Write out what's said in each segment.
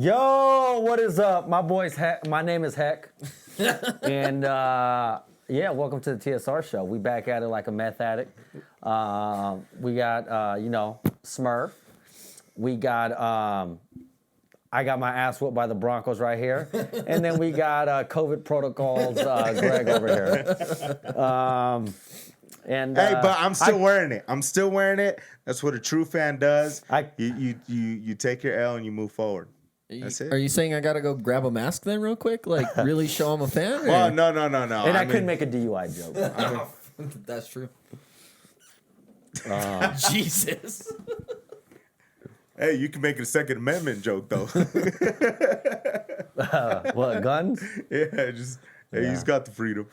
Yo, what is up? My name is Heck. And yeah, welcome to the Tsr Show. We back at it like a meth addict. We got, Smurf. We got, I got my ass whooped by the Broncos right here. And then we got COVID protocols, Greg over here. Hey, but I'm still wearing it. I'm still wearing it. That's what a true fan does. You take your L and you move forward. That's it. Are you saying I gotta go grab a mask then real quick? Like really show I'm a fan? Well, no. And I couldn't make a DUI joke. That's true. Jesus. Hey, you can make a Second Amendment joke though. What, guns? Yeah, you just got the freedom.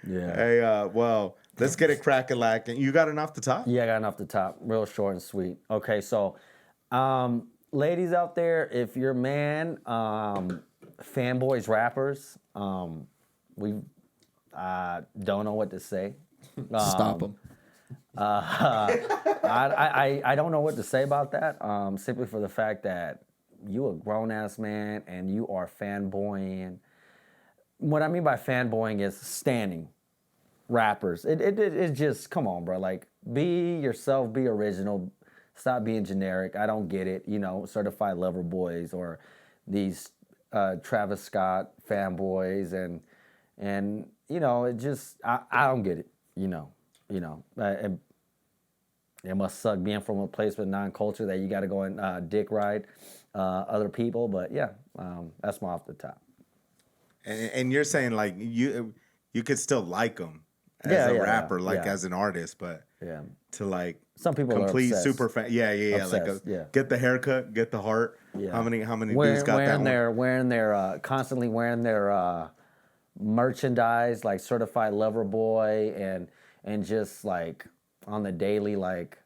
Yeah. Hey, well, let's get it cracking lacking. You got it off the top? Yeah, I got it off the top. Real short and sweet. Okay, so ladies out there, if you're man, fanboys, rappers, we don't know what to say. Stop them. I don't know what to say about that. Simply for the fact that you a grown ass man and you are fanboying. What I mean by fanboying is standing rappers. It just, come on, bro. Like, be yourself, be original. Stop being generic. I don't get it. Certified lover boys or these Travis Scott fanboys and it just I don't get it. It must suck being from a place with non-culture that you got to go and dick ride other people. But yeah, that's my off the top. And you're saying like you could still like them as a rapper, as an artist, but to like some people complete are super fan. Yeah. Obsessed, Get the haircut, get the heart. Yeah. How many dudes got that one? Constantly wearing their merchandise, like certified lover boy, and just like on the daily, like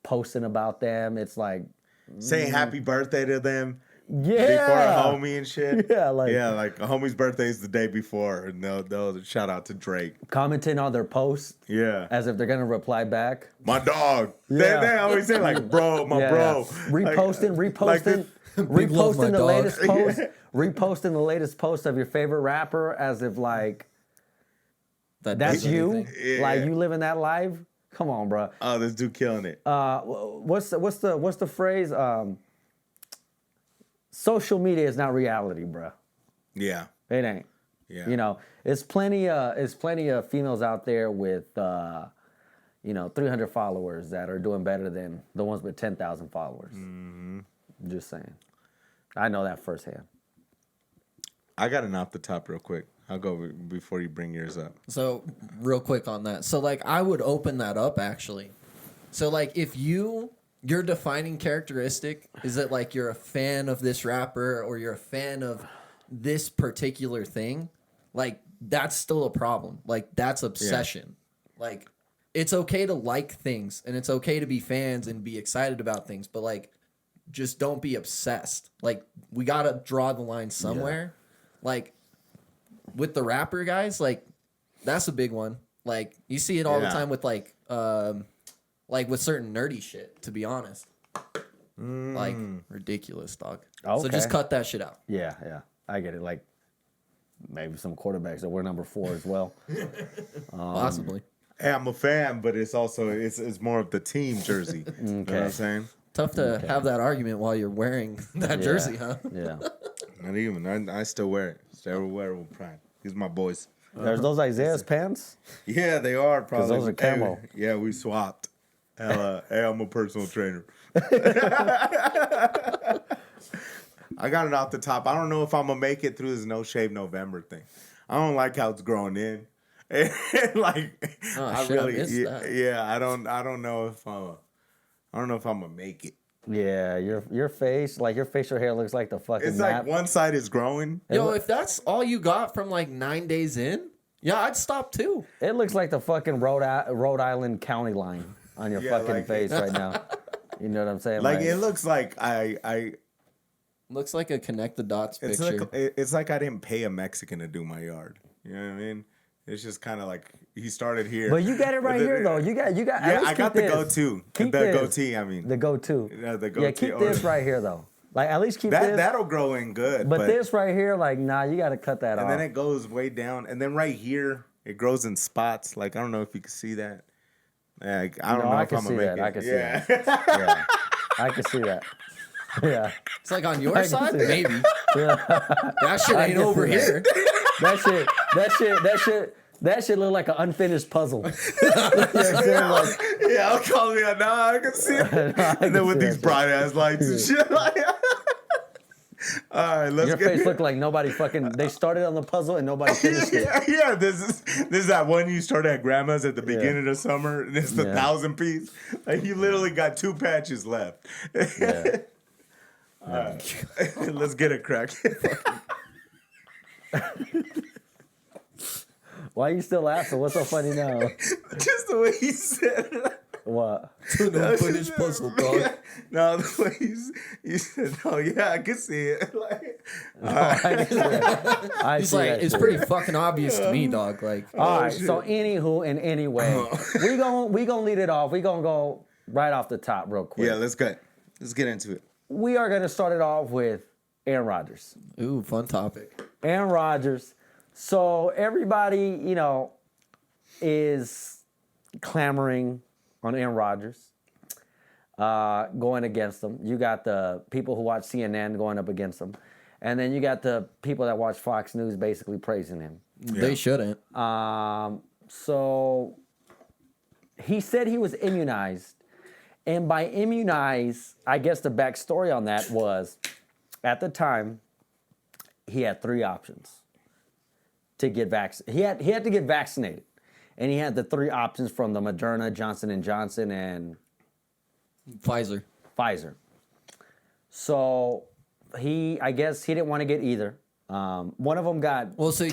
posting about them. It's like saying happy birthday to them. Yeah, before a homie and shit. like a homie's birthday is the day before, and they'll shout out to Drake, commenting on their posts. Yeah, as if they're gonna reply back. My dog. Yeah. They always say like, bro, my bro. Reposting the latest post. Reposting the latest post of your favorite rapper as if like that's you. Yeah. Like you living that life. Come on, bro. Oh, this dude killing it. What's the phrase? Social media is not reality, bro. Yeah, it ain't. Yeah, it's plenty of females out there with 300 followers that are doing better than the ones with 10,000 followers. Mm-hmm. Just saying. I know that firsthand. I got an off the top real quick. I'll go before you bring yours up. So real quick on that. So like I would open that up actually. So like if your defining characteristic is that like you're a fan of this rapper or you're a fan of this particular thing, like that's still a problem. Like that's obsession. Yeah. Like it's okay to like things and it's okay to be fans and be excited about things, but like just don't be obsessed. Like we got to draw the line somewhere. Yeah. Like with the rapper guys, like that's a big one. Like you see it all the time with like with certain nerdy shit, to be honest. Like, ridiculous, dog. Okay. So just cut that shit out. Yeah. I get it. Like, maybe some quarterbacks that wear number 4 as well. Possibly. Hey, I'm a fan, but it's also, it's more of the team jersey. Okay. You know what I'm saying? Tough to have that argument while you're wearing that jersey, huh? Yeah. Not even. I still wear it. Still wear it with pride. These are my boys. There's those Isaiah's pants? Yeah, they are probably. Because those are camo. Yeah, we swapped. Hey, I'm a personal trainer. I got it off the top. I don't know if I'm gonna make it through this No Shave November thing. I don't like how it's growing in. Like, I don't know if I'm gonna make it. Yeah, your face, like your facial hair looks like the fucking. It's map. Like one side is growing. Yo, if that's all you got from like 9 days in, yeah, I'd stop too. It looks like the fucking Rhode Island county line on your fucking face right now. You know what I'm saying? Like it looks like I looks like a connect the dots picture. It's like I didn't pay a Mexican to do my yard. You know what I mean? It's just kind of like he started here. But you got it right here though. You got. Yeah, I got the go-to. The goatee. I mean, the go-to. Yeah, the goatee. Yeah, keep this right here though. Like at least keep that. this. That'll grow in good. But this right here, like, nah, you got to cut that off. And then it goes way down. And then right here, it grows in spots. Like, I don't know if you can see that. Like, I don't know if I'm going to make it. I can see that. Yeah. I can see that. Yeah. It's like on your side? Maybe. Yeah. That shit ain't over here. That shit look like an unfinished puzzle. You know what I'm saying? Like, Yeah, I'll call me out now. I can see it. And then with these bright ass lights and shit. Like, all right, let's your get face looked like nobody fucking. They started on the puzzle and nobody finished it. Yeah, this is that one you started at grandma's at the beginning of summer, and it's the 1,000-piece. Like you literally got 2 patches left. Yeah. All right, let's get it cracked. Why are you still laughing? What's so funny now? Just the way he said it. What? To the unfinished puzzle, dog. No, the way you said, "Oh yeah, I can see it." Like, I can see that. He's like, it's pretty fucking obvious to me, dog. Like, all right. So anywho, in any way, we gonna lead it off. We gonna go right off the top real quick. yeah, let's get into it. We are gonna start it off with Aaron Rodgers. ooh, fun topic. Aaron Rodgers. So everybody, is clamoring on Aaron Rodgers, going against him. You got the people who watch CNN going up against him. And then you got the people that watch Fox News basically praising him. Yeah. They shouldn't. So he said he was immunized. And by immunized, I guess the backstory on that was, at the time, he had 3 options to get vaccinated. He had to get vaccinated. And he had the 3 options from the Moderna, Johnson & Johnson, and Pfizer. So I guess he didn't want to get either. One of them got so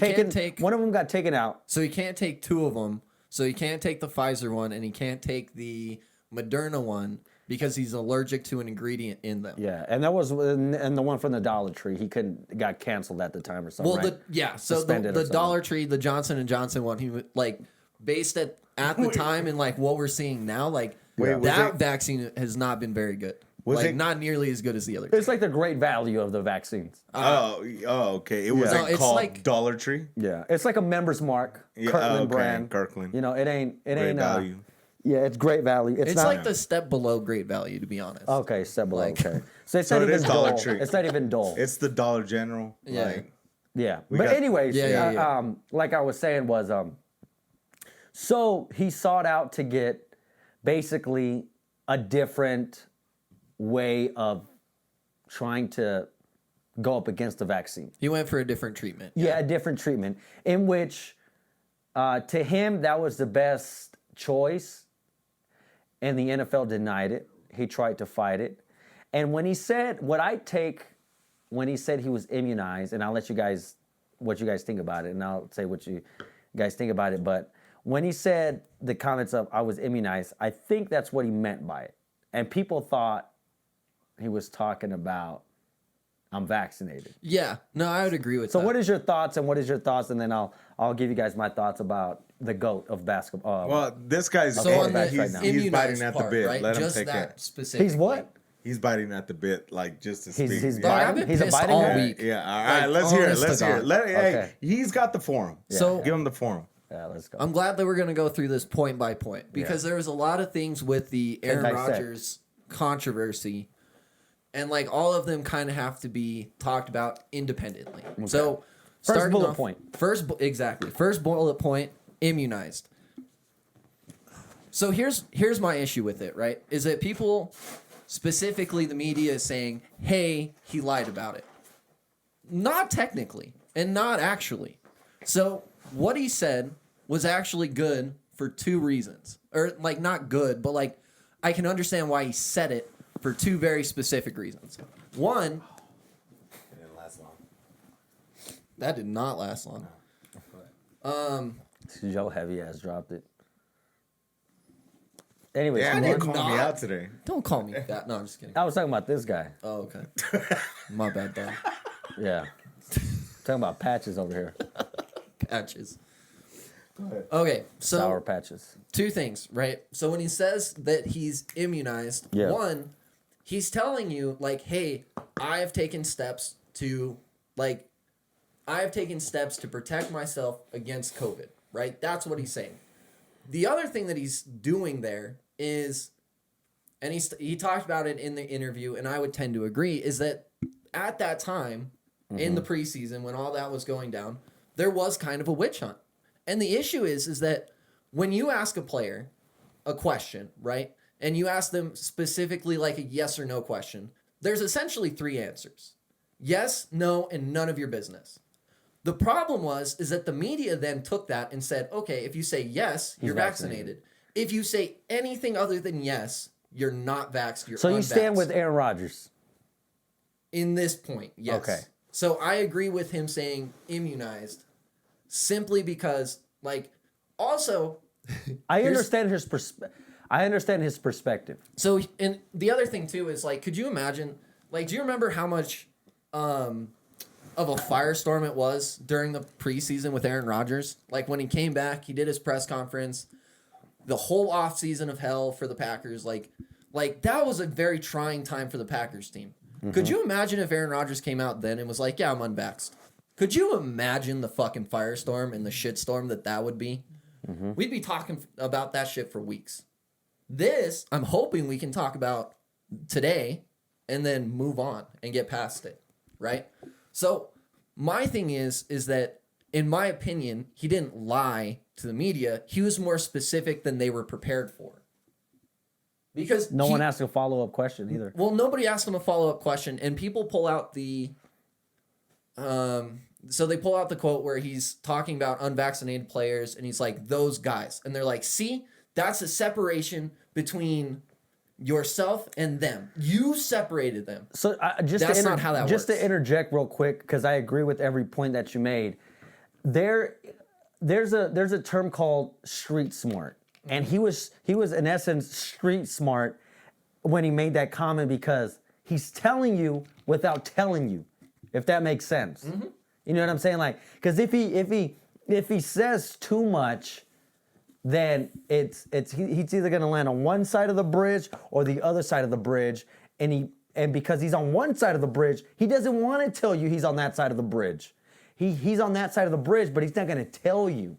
one of them got taken out. So he can't take 2 of them. So he can't take the Pfizer one, and he can't take the Moderna one because he's allergic to an ingredient in them. Yeah, and that was and the one from the Dollar Tree. He got canceled at the time or something. Well, right? So the Dollar Tree, the Johnson & Johnson one, he like based at the time and like what we're seeing now, like that vaccine has not been very good. Not nearly as good as the other. It's like the great value of the vaccines. Okay. It was called like, Dollar Tree. Yeah, it's like a Member's Mark, Kirkland brand. Kirkland. It ain't great value. Yeah, it's great value. It's not, like the step below great value, to be honest. Okay, step below. Okay, so it's So not it even is Dole. Dollar Tree. It's not even Dole. It's the Dollar General. Yeah. Like, Yeah, but anyways, like I was saying was, so he sought out to get basically a different way of trying to go up against the vaccine. He went for a different treatment. Yeah, a different treatment in which, to him, that was the best choice, and the NFL denied it. He tried to fight it, and when he said when he said he was immunized, and I'll let you guys, what you guys think about it, and I'll say what you guys think about it, but when he said the comments of, I was immunized, I think that's what he meant by it. And people thought he was talking about, I'm vaccinated. Yeah, no, I would agree with that. So what is your thoughts, and then I'll give you guys my thoughts about the GOAT of basketball. well, this guy's So on the he's biting at the bit. Right? Let him just take that it. specific. He's what? He's biting at the bit, like just to speak. He's Dog, I've biting. been He's a pissed biting all guy? week. Yeah, all right, Like, let's hear it. honest Let's to hear it. God. Hey, he's got the forum. So give him the forum. Yeah, let's go. I'm glad that we're going to go through this point by point because there was a lot of things with the Aaron Rodgers controversy, and like all of them kind of have to be talked about independently. Okay. So First bullet point. First bullet point, immunized. So here's my issue with it, right? Is that people, specifically the media, is saying, hey, he lied about it. Not technically, and not actually. So what he said was actually good for 2 reasons. Or, like, not good, but, like, I can understand why he said it for 2 very specific reasons. One... It didn't last long. That did not last long. Joe heavy ass dropped it. Anyways, Yeah, you called me out today. Don't call me that. No, I'm just kidding. I was talking about this guy. Oh, okay. My bad, dog. Yeah. Talking about patches over here. Patches. Go ahead. Okay, so Sour patches. 2 things, right? So when he says that he's immunized, one, he's telling you, like, hey, I have taken steps to protect myself against COVID, right? That's what he's saying. The other thing that he's doing there is, and he talked about it in the interview, and I would tend to agree, is that at that time, in the preseason, when all that was going down, there was kind of a witch hunt. And the issue is that when you ask a player a question, right, and you ask them specifically like a yes or no question, there's essentially 3 answers. Yes, no, and none of your business. The problem is that the media then took that and said, okay, if you say yes, you're vaccinated. If you say anything other than yes, you're not vaxxed, you're So you unvaxxed. stand with Aaron Rodgers? In this point, yes. Okay. So I agree with him saying immunized simply because, like, also... I understand his perspective. So, and the other thing, too, is, like, could you imagine... Like, do you remember how much of a firestorm it was during the preseason with Aaron Rodgers? Like, when he came back, he did his press conference, the whole offseason of hell for the Packers. Like that was a very trying time for the Packers team. Mm-hmm. Could you imagine if Aaron Rodgers came out then and was like, yeah, I'm unvaxxed? Could you imagine the fucking firestorm and the shitstorm that would be? Mm-hmm. We'd be talking about that shit for weeks. This, I'm hoping we can talk about today and then move on and get past it, right? So my thing is that, in my opinion, he didn't lie to the media. He was more specific than they were prepared for. Because no one asked a follow-up question either. Well, nobody asked him a follow-up question, and people pull out the... So they pull out the quote where he's talking about unvaccinated players, and he's like, those guys. And they're like, see, that's a separation between yourself and them. You separated them. So that's not how that works. Just to interject real quick, because I agree with every point that you made. There's a term called street smart, and he was in essence street smart when he made that comment, because he's telling you without telling you, if that makes sense. Mm-hmm. You know what I'm saying? Like, because if he says too much, then he's either gonna land on one side of the bridge or the other side of the bridge, and because he's on one side of the bridge, he doesn't want to tell you he's on that side of the bridge. He's on that side of the bridge, but he's not gonna tell you.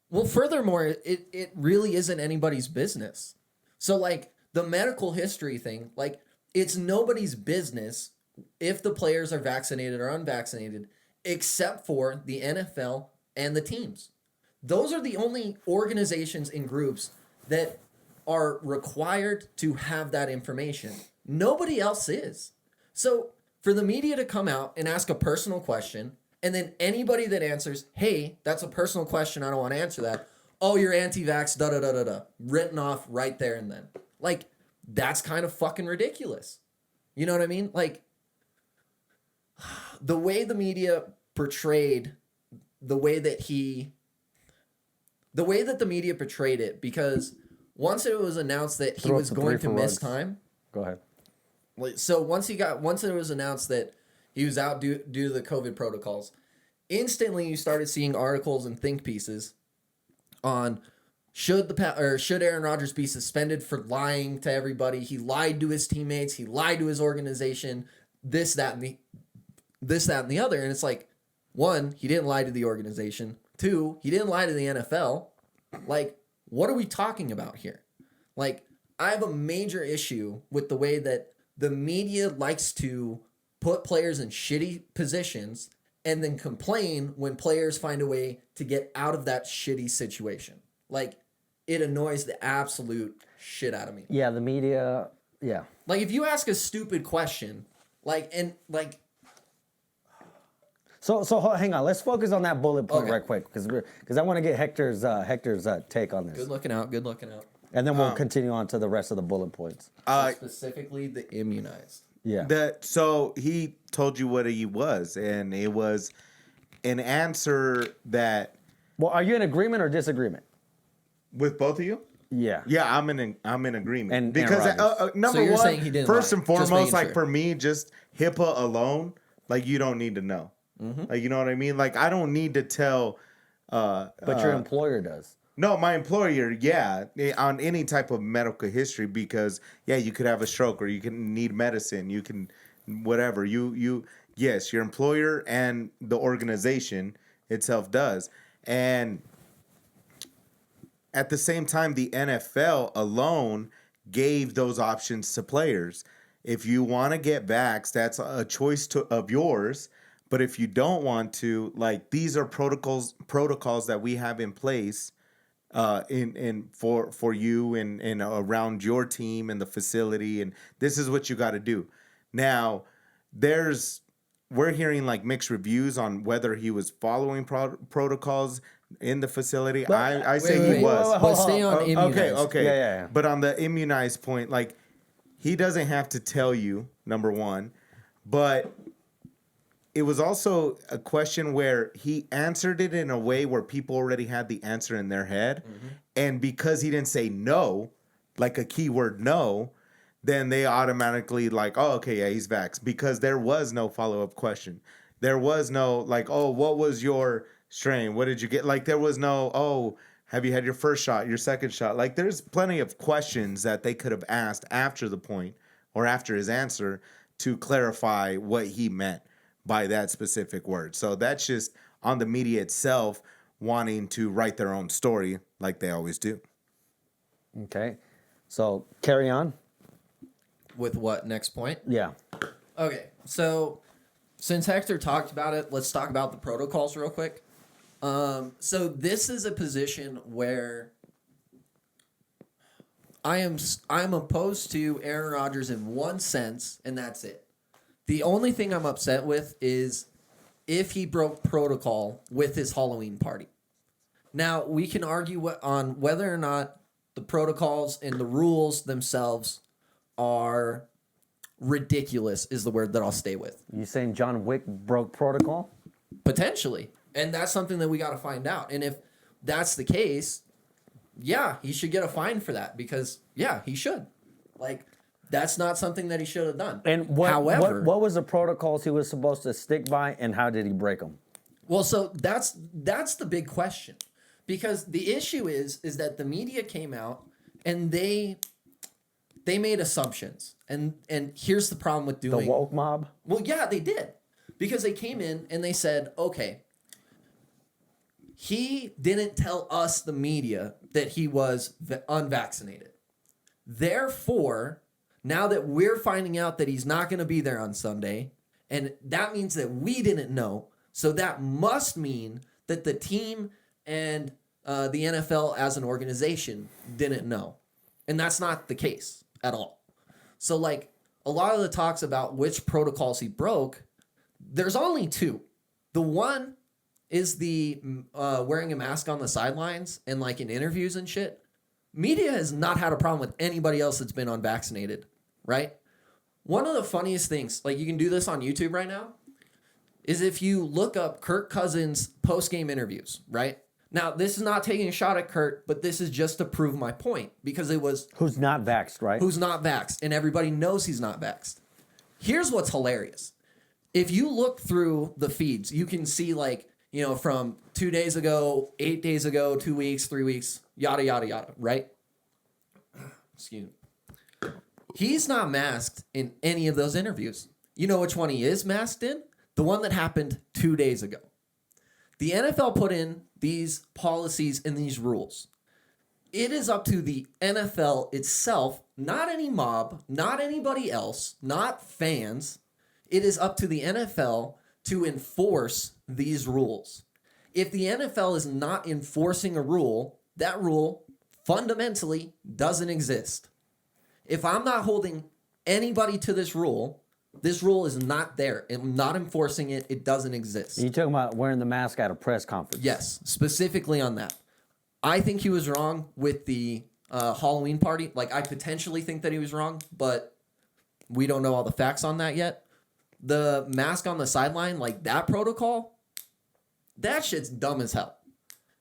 Well, furthermore, it really isn't anybody's business. So, like, the medical history thing, like, it's nobody's business if the players are vaccinated or unvaccinated, except for the NFL and the teams. Those are the only organizations and groups that are required to have that information. Nobody else is. So for the media to come out and ask a personal question, and then anybody that answers, hey, that's a personal question, I don't want to answer that. Oh, you're anti-vax, da-da-da-da-da. Written off right there and then. Like, that's kind of fucking ridiculous. You know what I mean? Like, the way the media portrayed, the way that the media portrayed it, because once it was announced that he was going to miss time. Go ahead. So once it was announced that he was out due to the COVID protocols, instantly you started seeing articles and think pieces on should Aaron Rodgers be suspended for lying to everybody? He lied to his teammates. He lied to his organization. This, that, and the other. And it's like, one, he didn't lie to the organization. Two, he didn't lie to the NFL. Like, what are we talking about here? Like, I have a major issue with the way that the media likes to put players in shitty positions and then complain when players find a way to get out of that shitty situation. Like, it annoys the absolute shit out of me. Yeah, the media, yeah. Like, if you ask a stupid question, So hang on. Let's focus on that bullet point right quick, because I want to get Hector's take on this. Good looking out. And then we'll continue on to the rest of the bullet points. Specifically, the immunized. Yeah. So he told you what he was, and it was an answer that. Well, are you in agreement or disagreement With both of you? Yeah. Yeah, I'm in agreement. And because number so you're one, saying he didn't first lie. and foremost, Just like sure. for me, just HIPAA alone, like you don't need to know. Mm-hmm. Like, you know what I mean? Like, I don't need to tell. But your employer does. No, my employer, yeah, on any type of medical history, because yeah, you could have a stroke or you can need medicine, you can whatever. Yes, your employer and the organization itself does. And at the same time, the NFL alone gave those options to players. If you want to get vaxxed, that's a choice of yours. But if you don't want to, like, these are protocols that we have in place in for you and around your team and the facility, and this is what you got to do. Now, we're hearing like mixed reviews on whether he was following protocols in the facility. But, I say he was. But stay on immunized. Okay. Yeah. But on the immunized point, like, he doesn't have to tell you, number one, but it was also a question where he answered it in a way where people already had the answer in their head. Mm-hmm. And because he didn't say no, like a keyword no, then they automatically like, oh, okay, yeah, he's vaxxed. Because there was no follow-up question. There was no like, oh, what was your strain? What did you get? Like, there was no, oh, have you had your first shot, your second shot? Like, there's plenty of questions that they could have asked after the point or after his answer to clarify what he meant by that specific word. So that's just on the media itself wanting to write their own story like they always do. Okay. So carry on. With what, next point? Yeah. Okay, so since Hector talked about it, let's talk about the protocols real quick. So this is a position where I'm opposed to Aaron Rodgers in one sense, and that's it. The only thing I'm upset with is if he broke protocol with his Halloween party. Now, we can argue on whether or not the protocols and the rules themselves are ridiculous is the word that I'll stay with. You saying John Wick broke protocol? Potentially. And that's something that we got to find out. And if that's the case, yeah, he should get a fine for that because, yeah, he should. Like, that's not something that he should have done. And what was the protocols he was supposed to stick by, and how did he break them? Well, so that's the big question, because the issue is that the media came out and they made assumptions, and here's the problem with doing the woke mob. Well, yeah, they did, because they came in and they said, okay, he didn't tell us, the media, that he was unvaccinated. Therefore, now that we're finding out that he's not going to be there on Sunday, and that means that we didn't know, so that must mean that the team and the NFL as an organization didn't know. And that's not the case at all. So, like, a lot of the talks about which protocols he broke, there's only two. The one is the wearing a mask on the sidelines and, like, in interviews and shit. Media has not had a problem with anybody else that's been unvaccinated. Right? One of the funniest things, like, you can do this on YouTube right now, is if you look up Kirk Cousins' post-game interviews, right? Now, this is not taking a shot at Kurt, but this is just to prove my point, because it was... Who's not vaxxed, right? Who's not vaxxed, and everybody knows he's not vaxxed. Here's what's hilarious. If you look through the feeds, you can see, like, you know, from 2 days ago, 8 days ago, 2 weeks, 3 weeks, yada, yada, yada, right? Excuse me. He's not masked in any of those interviews. You know which one he is masked in? The one that happened 2 days ago. The NFL put in these policies and these rules. It is up to the NFL itself, not any mob, not anybody else, not fans. It is up to the NFL to enforce these rules. If the NFL is not enforcing a rule, that rule fundamentally doesn't exist. If I'm not holding anybody to this rule is not there. I'm not enforcing it. It doesn't exist. You're talking about wearing the mask at a press conference? Yes, specifically on that. I think he was wrong with the Halloween party. Like, I potentially think that he was wrong, but we don't know all the facts on that yet. The mask on the sideline, like that protocol, that shit's dumb as hell.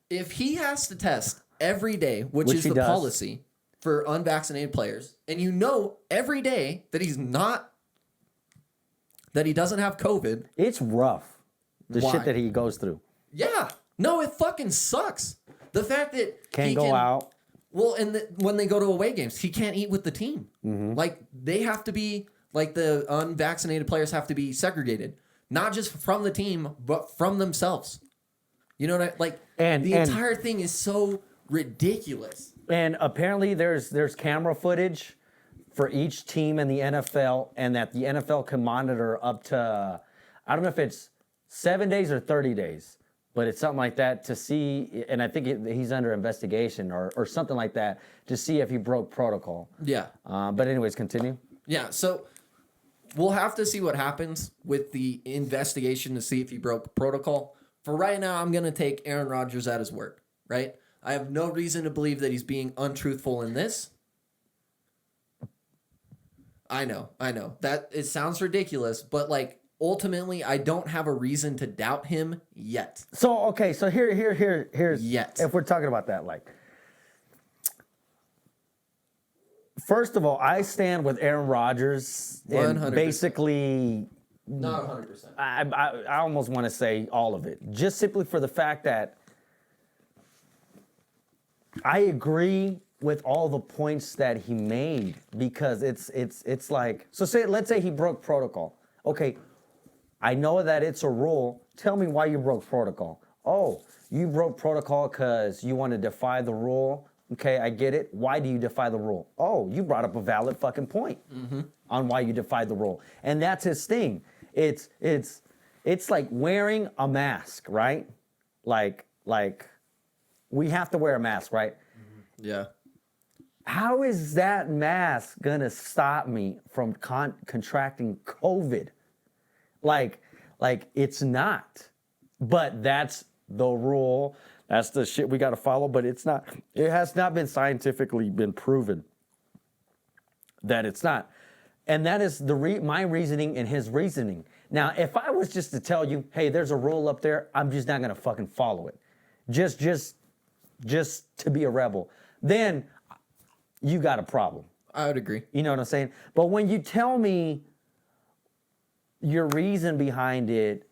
If he has to test every day, which is the policy for unvaccinated players, and you know every day that he doesn't have COVID. It's rough, the shit that he goes through. Yeah. No, it fucking sucks. The fact that can't go out. Well, and when they go to away games, he can't eat with the team. Mm-hmm. Like, they have to be, like, the unvaccinated players have to be segregated. Not just from the team, but from themselves. You know what I like? And the entire thing is so ridiculous. And apparently there's camera footage for each team in the NFL, and that the NFL can monitor up to, I don't know if it's 7 days or 30 days. But it's something like that to see, and I think he's under investigation or something like that to see if he broke protocol. Yeah. But anyways, continue. Yeah, so we'll have to see what happens with the investigation to see if he broke protocol. For right now, I'm going to take Aaron Rodgers at his word, right? I have no reason to believe that he's being untruthful in this. I know. That it sounds ridiculous, but like, ultimately, I don't have a reason to doubt him yet. So here's yet. If we're talking about that, like, first of all, I stand with Aaron Rodgers. 100%. Basically, not 100%. I almost want to say all of it, just simply for the fact that I agree with all the points that he made, because it's like, so let's say he broke protocol. Okay. I know that it's a rule. Tell me why you broke protocol. Oh, you broke protocol because you want to defy the rule. Okay, I get it. Why do you defy the rule? Oh, you brought up a valid fucking point on why you defied the rule. And that's his thing. It's like wearing a mask, right? Like we have to wear a mask, right? Yeah. How is that mask gonna stop me from contracting COVID? Like it's not, but that's the rule. That's the shit we got to follow. But it's not. It has not been scientifically been proven that it's not, and that is my reasoning and his reasoning. Now, if I was just to tell you, hey, there's a rule up there, I'm just not gonna fucking follow it, just to be a rebel, then you got a problem. I would agree. You know what I'm saying? But when you tell me your reason behind it,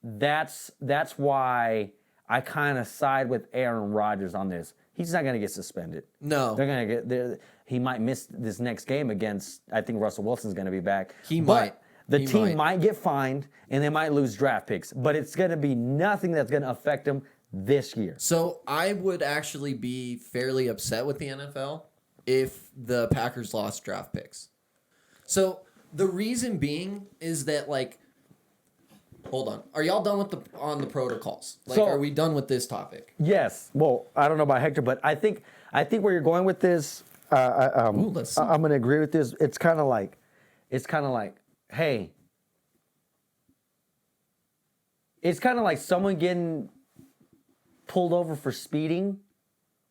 that's why I kind of side with Aaron Rodgers on this. He's not going to get suspended. No. They're going to get he might miss this next game against, I think Russell Wilson's going to be back. He might. The team might get fined, and they might lose draft picks, but it's going to be nothing that's going to affect them this year. So I would actually be fairly upset with the NFL if the Packers lost draft picks. So the reason being is that, like, hold on. Are y'all done with the protocols? Like, So, are we done with this topic? Yes. Well, I don't know about Hector, but I think where you're going with this, Let's see. I'm going to agree with this. It's kind of like, hey, it's kind of like someone getting pulled over for speeding,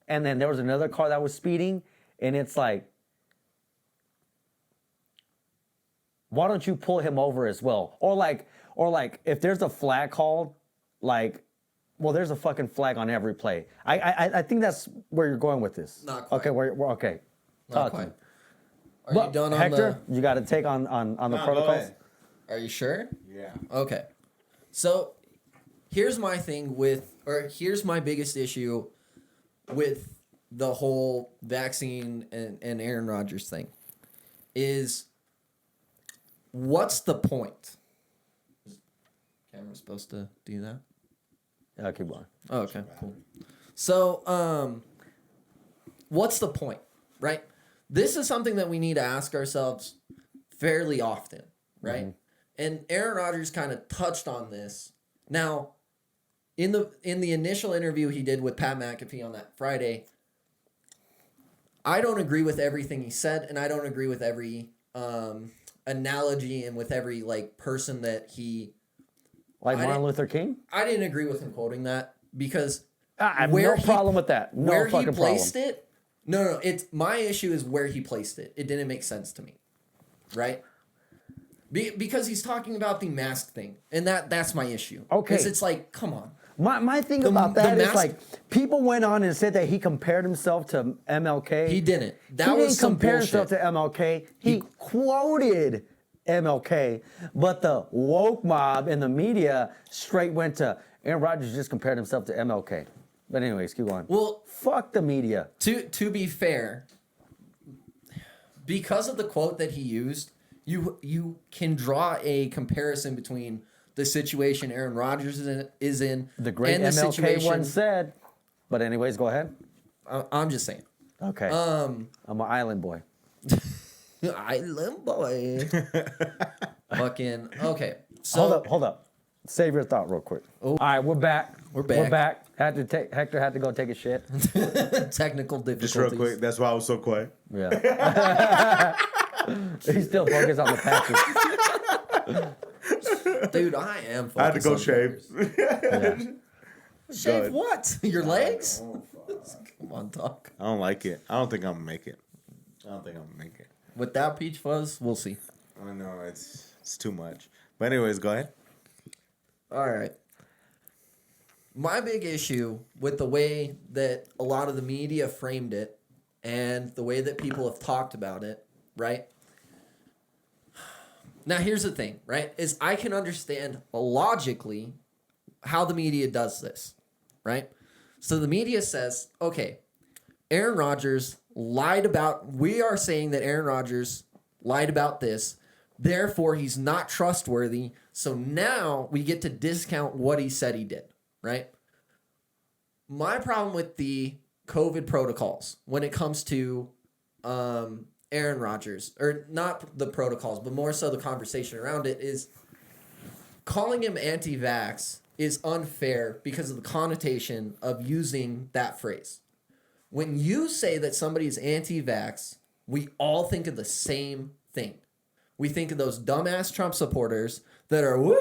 and then there was another car that was speeding, and it's like, why don't you pull him over as well? Or like if there's a flag called, like, well, there's a fucking flag on every play. I think that's where you're going with this. Not quite. Okay, we're okay. Not quite. Are you done on Hector, you got to take on the protocols? Are you sure? Yeah. Okay. So here's my here's my biggest issue with the whole vaccine and Aaron Rodgers thing is, what's the point? Is the camera supposed to do that? Yeah, keep going. Oh, okay, cool. So, what's the point, right? This is something that we need to ask ourselves fairly often, right? Mm-hmm. And Aaron Rodgers kind of touched on this. Now, in the initial interview he did with Pat McAfee on that Friday, I don't agree with everything he said, and I don't agree with every analogy and with every person that he. Like Martin Luther King? I didn't agree with him quoting that because I have no problem with that. No where fucking he placed problem. it. No. It's my issue is where he placed it. It didn't make sense to me, right? Because he's talking about the mask thing, and that's my issue. Okay, it's like, come on. My thing about that is people went on and said that he compared himself to MLK. He didn't. He didn't compare himself to MLK. He quoted MLK, but the woke mob and the media straight went to Aaron Rodgers just compared himself to MLK. But anyways, keep going. Well, fuck the media. To be fair, because of the quote that he used, you can draw a comparison between the situation Aaron Rodgers is in The great and the MLK situation. once said. But anyways, go ahead. I'm just saying. Okay. I'm an island boy. Island boy. Fucking okay. So Hold up. Save your thought real quick. Oh. All right, we're back. We're back. Hector had to go take a shit. technical difficulties. Just real quick. That's why I was so quiet. Yeah. He's still focused on the patches. Dude, I am focused I had to go on shave. Yeah. Shave what? Your legs? Come on, dog. I don't like it. I don't think I'm gonna make it. Without peach fuzz, we'll see. I know it's too much. But anyways, go ahead. All right. My big issue with the way that a lot of the media framed it and the way that people have talked about it, right? Now, here's the thing, right? Is I can understand logically how the media does this, right? So the media says, okay, Aaron Rodgers lied about, we are saying that Aaron Rodgers lied about this, therefore he's not trustworthy, so now we get to discount what he said he did, right? My problem with the COVID protocols when it comes to Aaron Rodgers, or not the protocols, but more so the conversation around it, is calling him anti-vax is unfair because of the connotation of using that phrase. When you say that somebody is anti-vax, we all think of the same thing. We think of those dumbass Trump supporters that are, woo!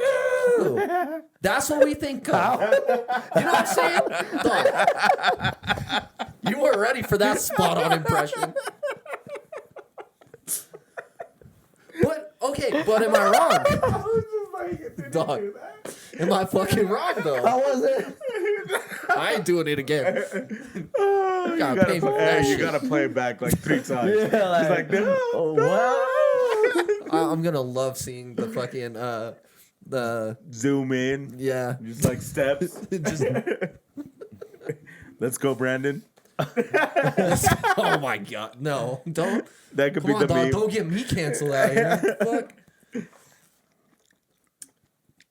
That's what we think of. You know what I'm saying? Dog. You weren't ready for that spot-on impression. But am I wrong? Dog. Am I fucking wrong, though? How was it? I ain't doing it again. You gotta play it back like 3 times. Yeah, like, no. Oh, wow. I'm gonna love seeing the fucking the Zoom in. yeah. Just like steps. Just, Let's go, Brandon. oh my god, no! Don't. That could Come be on, the dog, meme. don't get me canceled out here. Fuck.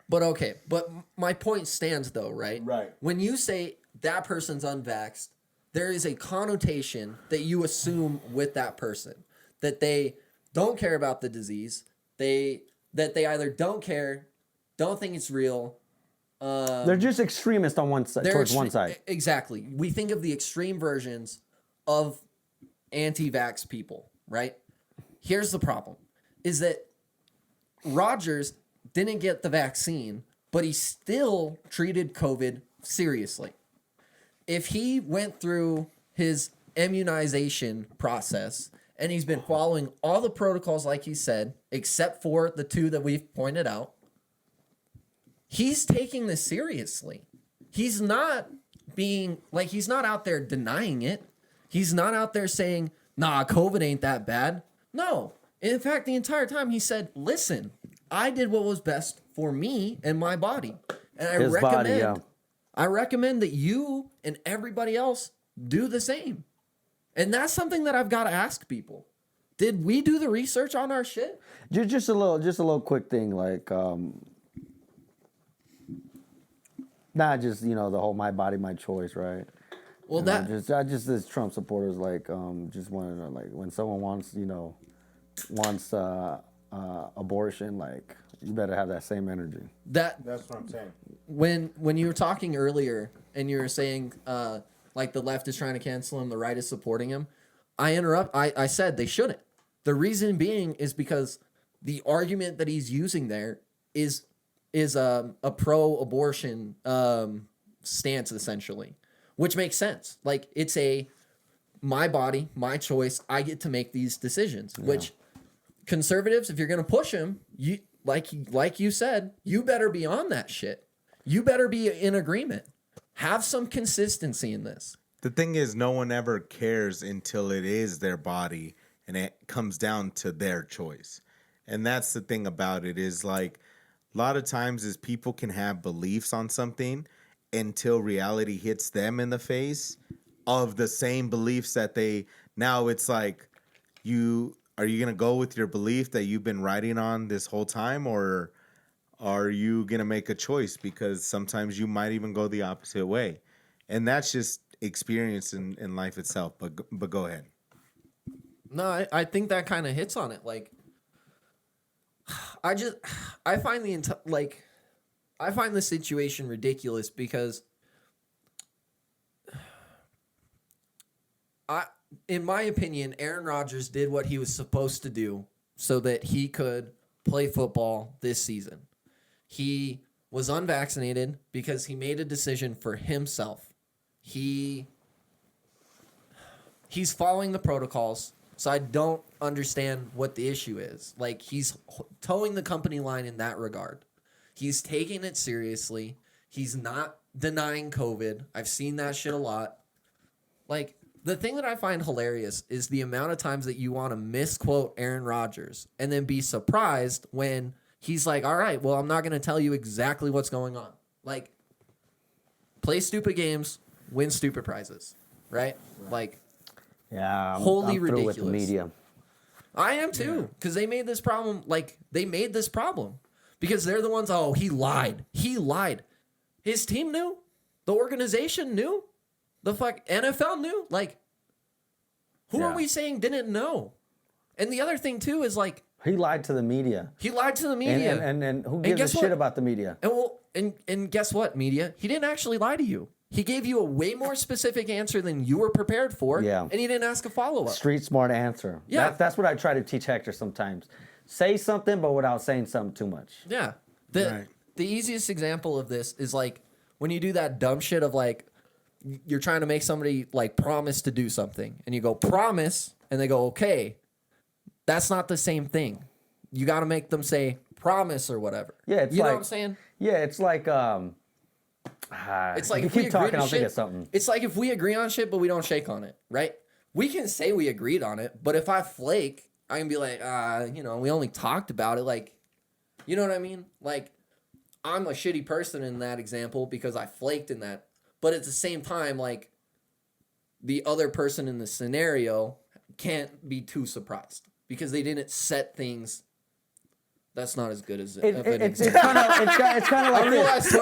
But okay, but my point stands though, right? Right. When you say that person's unvaxxed, there is a connotation that you assume with that person that they don't care about the disease. That they either don't care, don't think it's real. They're just extremists on one side, towards one side. Exactly. We think of the extreme versions of anti-vax people, right? Here's the problem, is that Rodgers didn't get the vaccine, but he still treated COVID seriously. If he went through his immunization process and he's been following all the protocols like he said, except for the 2 that we've pointed out, he's taking this seriously. He's not being, like, he's not out there denying it. He's not out there saying, nah, COVID ain't that bad. No. In fact, the entire time he said, listen, I did what was best for me and my body. And I recommend that you and everybody else do the same. And that's something that I've got to ask people. Did we do the research on our shit? Just a little quick thing, like, not just, the whole my body, my choice, right? Well, just as Trump supporters, like, just want to, like, when someone wants abortion, like, you better have that same energy. That's what I'm saying. When you were talking earlier and you were saying, like, the left is trying to cancel him, the right is supporting him, I said they shouldn't. The reason being is because the argument that he's using there is a pro-abortion stance, essentially, which makes sense. Like, it's my body, my choice. I get to make these decisions. Yeah. Which conservatives, if you're gonna push them, you like you said, you better be on that shit. You better be in agreement. Have some consistency in this. The thing is, no one ever cares until it is their body and it comes down to their choice. And that's the thing about it, is like, a lot of times is people can have beliefs on something until reality hits them in the face of the same beliefs that now it's like, are you going to go with your belief that you've been riding on this whole time, or are you going to make a choice? Because sometimes you might even go the opposite way. And that's just experience in life itself. But go ahead. No, I think that kind of hits on it. Like, I find the situation ridiculous because in my opinion, Aaron Rodgers did what he was supposed to do so that he could play football this season. He was unvaccinated because he made a decision for himself. He's following the protocols, so I don't understand what the issue is. Like, he's towing the company line in that regard. He's taking it seriously. He's not denying COVID. I've seen that shit a lot. Like, the thing that I find hilarious is the amount of times that you want to misquote Aaron Rodgers and then be surprised when he's like, all right, well, I'm not going to tell you exactly what's going on. Like, play stupid games, win stupid prizes, right? Like, yeah, I'm wholly through ridiculous. with the media. I am too, because they made this problem. Like, they made this problem because they're the ones. Oh, he lied. He lied. His team knew. The organization knew. The NFL knew. Like, who are we saying didn't know? And the other thing too is like, he lied to the media. He lied to the media. And who gives a shit about the media? And guess what, media? He didn't actually lie to you. He gave you a way more specific answer than you were prepared for. Yeah. And he didn't ask a follow-up. Street smart answer. Yeah. That's what I try to teach Hector sometimes. Say something, but without saying something too much. Yeah. The easiest example of this is like when you do that dumb shit of like, you're trying to make somebody like promise to do something. And you go, promise. And they go, okay. That's not the same thing. You got to make them say promise or whatever. Yeah, it's you like, know what I'm saying? Yeah, it's like it's like you if we keep talking, agree to I'll shit, think of something. It's like if we agree on shit, but we don't shake on it, right? We can say we agreed on it, but if I flake, I can be like, we only talked about it. Like, you know what I mean? Like, I'm a shitty person in that example because I flaked in that. But at the same time, like, the other person in the scenario can't be too surprised because they didn't set things. That's not as good as it's kind of like this.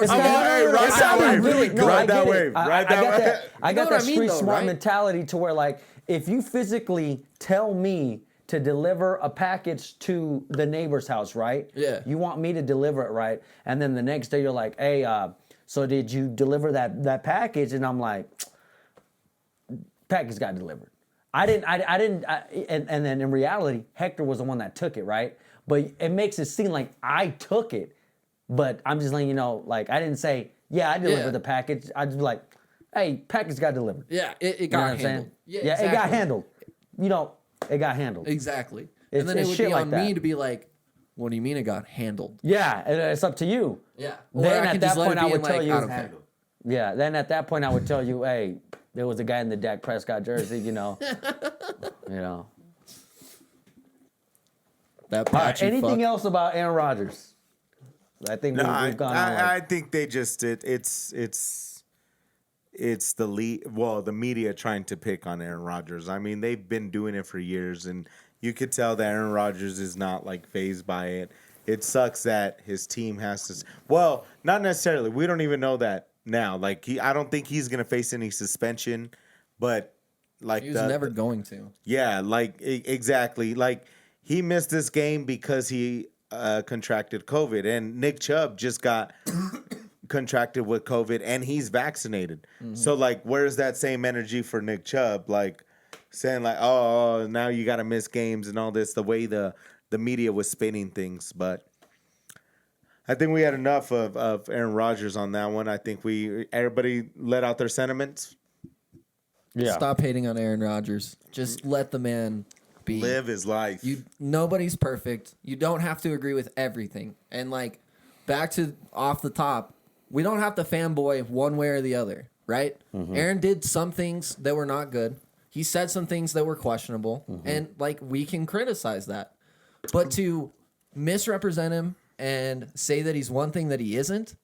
Ride that wave. I got that street smart mentality to where, like, if you physically tell me to deliver a package to the neighbor's house, right? Yeah. You want me to deliver it, right? And then the next day you're like, hey, so did you deliver that package? And I'm like, package got delivered. I didn't. And then in reality, Hector was the one that took it, right? But it makes it seem like I took it. But I'm just letting you know, like, I didn't say, yeah, I delivered the package. I just be like, hey, package got delivered. Yeah, it got handled. Yeah, exactly. It got handled. It got handled. Exactly. And then it would be on me to be like, what do you mean it got handled? Yeah, it's up to you. Yeah. Then at that point, I would tell you, handled. Yeah, then at that point, I would tell you, hey, there was a guy in the Dak Prescott jersey, you know. That patchy anything else about Aaron Rodgers? I think we've gone on. I think they just it's the the media trying to pick on Aaron Rodgers. I mean, they've been doing it for years, and you could tell that Aaron Rodgers is not like fazed by it. It sucks that his team has to. Well, not necessarily. We don't even know that now. Like I don't think he's gonna face any suspension, but like he was never going to. Yeah, like exactly. Like he missed this game because he contracted COVID, and Nick Chubb just got contracted with COVID, and he's vaccinated. Mm-hmm. So like, where's that same energy for Nick Chubb? Like saying like, oh, now you got to miss games and all this. The way the media was spinning things, but I think we had enough of Aaron Rodgers on that one. I think everybody let out their sentiments. Yeah. Stop hating on Aaron Rodgers. Just let the man be. Live his life. Nobody's perfect. You don't have to agree with everything. And like, back to off the top, we don't have to fanboy one way or the other, right? Mm-hmm. Aaron did some things that were not good. He said some things that were questionable, and like we can criticize that. But to misrepresent him and say that he's one thing that he isn't,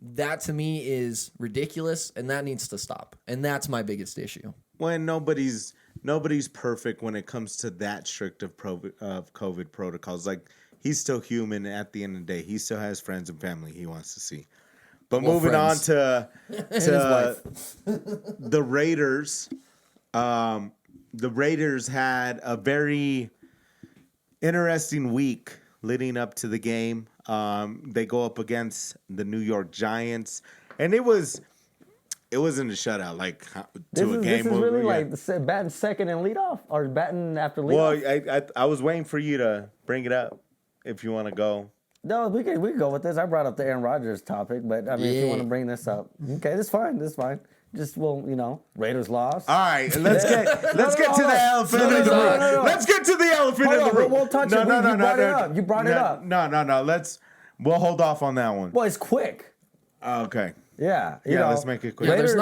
that to me is ridiculous, and that needs to stop. And that's my biggest issue. When nobody's perfect when it comes to that strict of COVID protocols. Like, he's still human at the end of the day. He still has friends and family he wants to see. But moving on to the Raiders. The Raiders had a very interesting week leading up to the game. They go up against the New York Giants, and it wasn't a shutout like to a game. This is really like batting second and lead off, or batting after lead off. Well, I was waiting for you to bring it up if you want to go. No, we can go with this. I brought up the Aaron Rodgers topic, but I mean, if you want to bring this up, okay, that's fine. Just Raiders lost. All right, let's get to the elephant in the room. Let's get to the elephant in the room. We'll touch it. You brought it up. You brought it up. No. We'll hold off on that one. Well, it's quick. Okay. Yeah. Let's make it quick. Raiders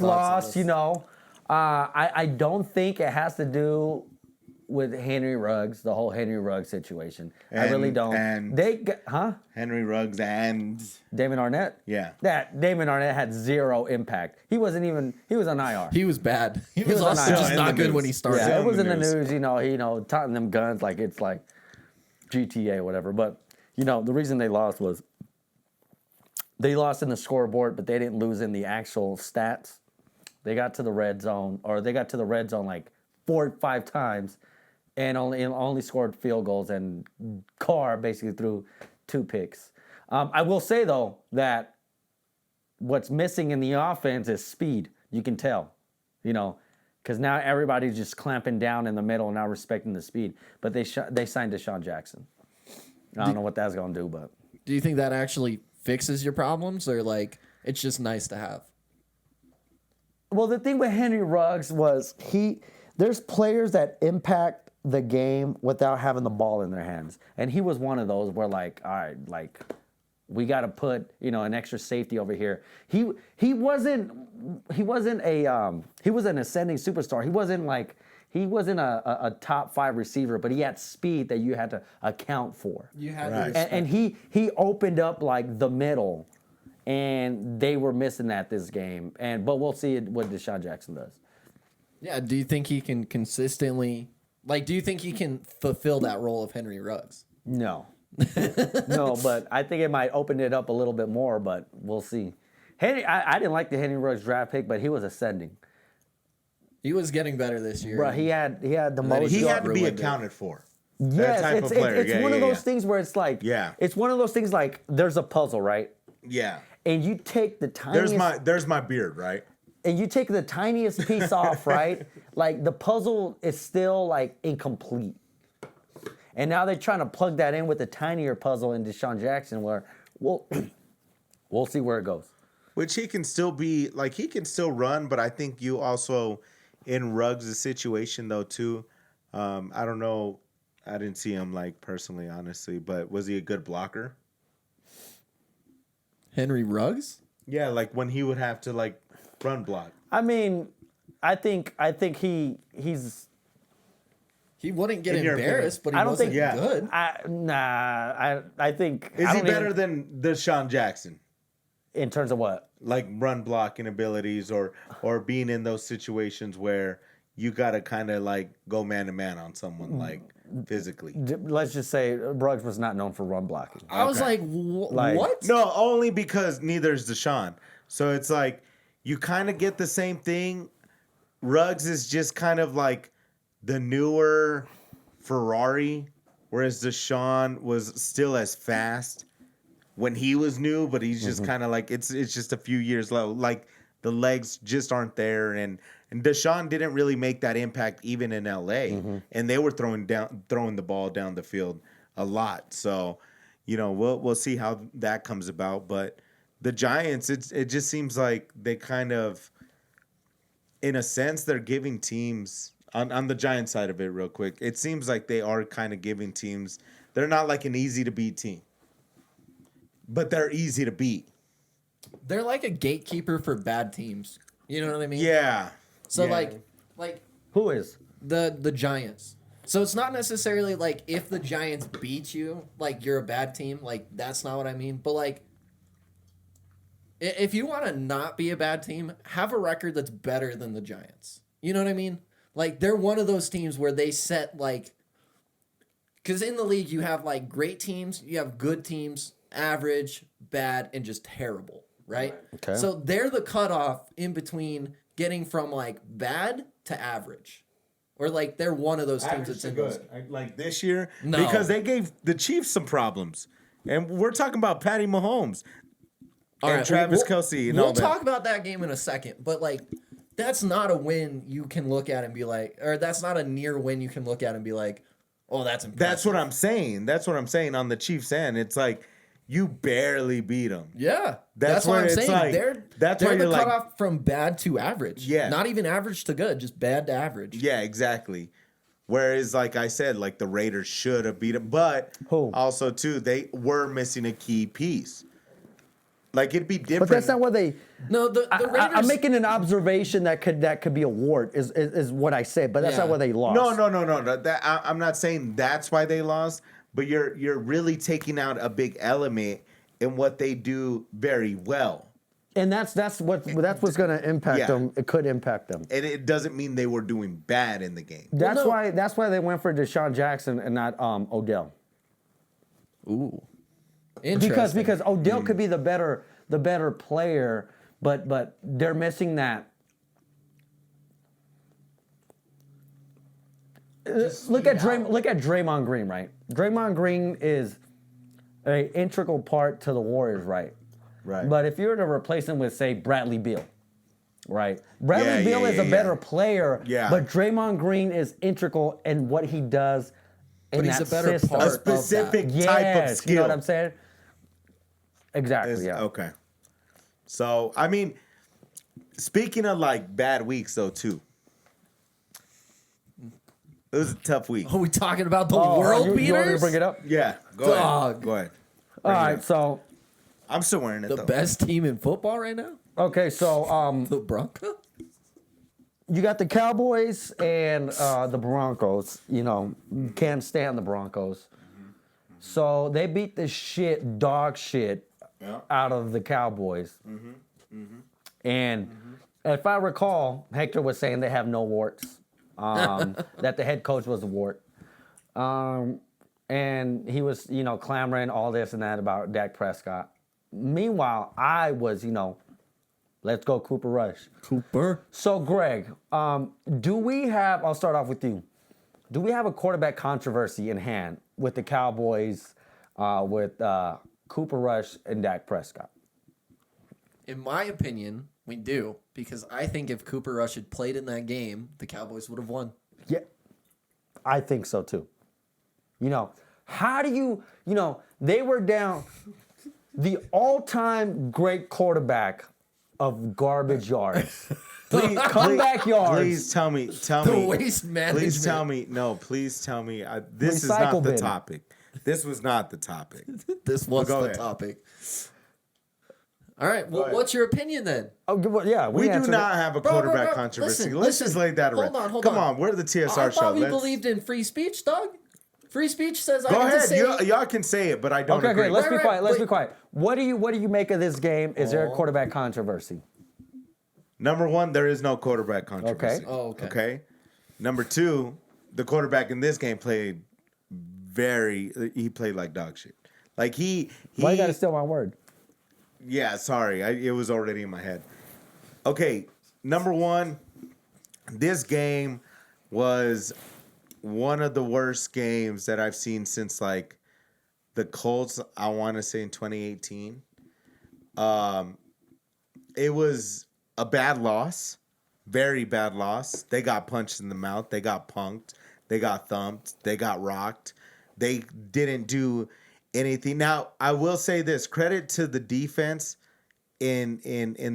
lost. I don't think it has to do with Henry Ruggs, the whole Henry Ruggs situation. I really don't. Henry Ruggs and Damon Arnett? Yeah. That Damon Arnett had zero impact. He was on IR. He was bad. He was also just not good when he started. Yeah, it was in the news, taunting them guns like it's like GTA or whatever. But, the reason they lost was they lost in the scoreboard, but they didn't lose in the actual stats. They got to the red zone like 4 or 5 times, and only scored field goals, and Carr basically threw 2 picks. I will say, though, that what's missing in the offense is speed. You can tell, because now everybody's just clamping down in the middle and not respecting the speed. But they signed Deshaun Jackson. I don't know what that's going to do, but... Do you think that actually fixes your problems, or, it's just nice to have? Well, the thing with Henry Ruggs was there's players that impact the game without having the ball in their hands. And he was one of those where all right, we got to put, an extra safety over here. He wasn't an ascending superstar. He wasn't a top 5 receiver, but he had speed that you had to account for. You had to and he opened up the middle, and they were missing that this game. But we'll see what Deshaun Jackson does. Yeah, do you think he can consistently... do you think he can fulfill that role of Henry Ruggs? No. No, but I think it might open it up a little bit more, but we'll see. I didn't like the Henry Ruggs draft pick, but he was ascending. He was getting better this year. Bro, he had the most... He had to be accounted for. Yes, it's one of those things where it's it's one of those things there's a puzzle, right? Yeah. And you take the tiniest... There's my beard, right? And you take the tiniest piece off, right? The puzzle is still incomplete. And now they're trying to plug that in with a tinier puzzle in Deshaun Jackson, where we'll see where it goes. Which he can still be he can still run, but I think you also in Ruggs' situation though too. I don't know, I didn't see him personally, honestly, but was he a good blocker? Henry Ruggs? Yeah, when he would have to run block. I mean, I think he's. He wouldn't get embarrassed, but he wasn't good. I think. Is he better than Deshaun Jackson? In terms of what? Run blocking abilities or being in those situations where you got to kind of go man to man on someone physically. Let's just say Ruggs was not known for run blocking. I was what? No, only because neither is Deshaun. So it's you kind of get the same thing. Ruggs is just kind of the newer Ferrari, whereas Deshaun was still as fast when he was new, but he's just kind of it's just a few years low. The legs just aren't there, and Deshaun didn't really make that impact even in LA, and they were throwing the ball down the field a lot. So, we'll see how that comes about, but. The Giants, it just seems like they kind of, in a sense, they're giving teams, on the Giants side of it real quick, it seems like they are kind of giving teams, they're not an easy-to-beat team, but they're easy to beat. They're like a gatekeeper for bad teams. You know what I mean? Yeah. So, yeah. Who is? The Giants. So it's not necessarily if the Giants beat you, you're a bad team. That's not what I mean. But, if you want to not be a bad team, have a record that's better than the Giants. You know what I mean? Like, they're one of those teams where they set, like, because in the league, you have, like, great teams, you have good teams, average, bad, and just terrible, right? Okay. So they're the cutoff in between getting from, like, bad to average. Or, like, they're one of those teams that's in those. Like this year? No. Because they gave the Chiefs some problems. And we're talking about Patty Mahomes. All and right, Travis Kelce and all we'll that. talk about that game in a second, but like that's not a win you can look at and be like, or that's not a near win you can look at and be like, oh, that's impressive. That's what I'm saying. That's what I'm saying on the Chiefs end. It's like you barely beat them. Yeah, That's what where I'm it's saying. like- they're that's they're where the you're like- cutoff from bad to average. Yeah. Not even average to good, just bad to average. Yeah, exactly. Whereas, like I said, like the Raiders should have beat them, but Who? also too they were missing a key piece. Like it'd be different. But that's not what they. No, the Raiders. I'm making an observation that could be a wart is what I said, but that's Yeah. not what they lost. No. I'm not saying that's why they lost, but you're really taking out a big element in what they do very well, And that's what's going to impact Yeah. them. It could impact them. and it doesn't mean they were doing bad in the game. That's no. why they went for Deshaun Jackson and not Odell. Ooh, interesting. Because Odell could be the better player, but they're missing that. Look at Draymond Green, right? Draymond Green is an integral part to the Warriors, right? Right. But if you were to replace him with, say, Bradley Beal, right? Bradley Yeah, Beal is a better player, Yeah. but Draymond Green is integral in what he does in But he's that a better system. part a of that. specific type of Yes, skill. you know what I'm saying? Exactly, Is- yeah. Okay. So I mean, speaking of like bad weeks though too. It was a tough week. Are we talking about the Oh, world you want me to beaters? bring it up? Yeah, go Dog. ahead. Go ahead. All right, so I'm still wearing it The though. best team in football right now? okay, so The Broncos? you got the Cowboys and the Broncos. You know, can't stand the Broncos. So they beat the dog shit Yeah. out of the Cowboys. And if I recall, Hector was saying they have no warts. That the head coach was a wart. And he was, clamoring all this and that about Dak Prescott. Meanwhile, I was, let's go Cooper Rush. Cooper. So, Greg, do we have, I'll start off with you. Do we have a quarterback controversy in hand with the Cowboys, with Cooper Rush and Dak Prescott? In my opinion, we do. Because I think if Cooper Rush had played in that game, the Cowboys would have won. Yeah, I think so too. How do you, they were down the all-time great quarterback of garbage yards. Comeback yards. Please tell me. The waste management. Please tell me. No, please tell me. This is Recycle not the bin. topic. This was not the topic. This was Go the ahead. topic. All right, well, ahead. what's your opinion then? Oh, well, yeah, We do answered not it. have a Bro, quarterback controversy. Let's just lay that around. Hold Come on. on, we're the TSR I show. thought we Let's- believed in free speech, dog. Free speech says I Go get to ahead. say. Y'all can say it, but I don't Okay, agree. let's be Right, quiet. Let's wait. be quiet. What do you make of this game? Is there a quarterback controversy? Number one, there is no quarterback controversy. Okay. Oh, okay. Okay. Number two, the quarterback in this game played he played like dog shit. Like he Why you gotta steal my word? Yeah, sorry. It was already in my head. Okay, number one, this game was one of the worst games that I've seen since like the Colts, I want to say in 2018. It was a bad loss, very bad loss. They got punched in the mouth. They got punked. They got thumped. They got rocked. They didn't do anything. Now, I will say this, credit to the defense in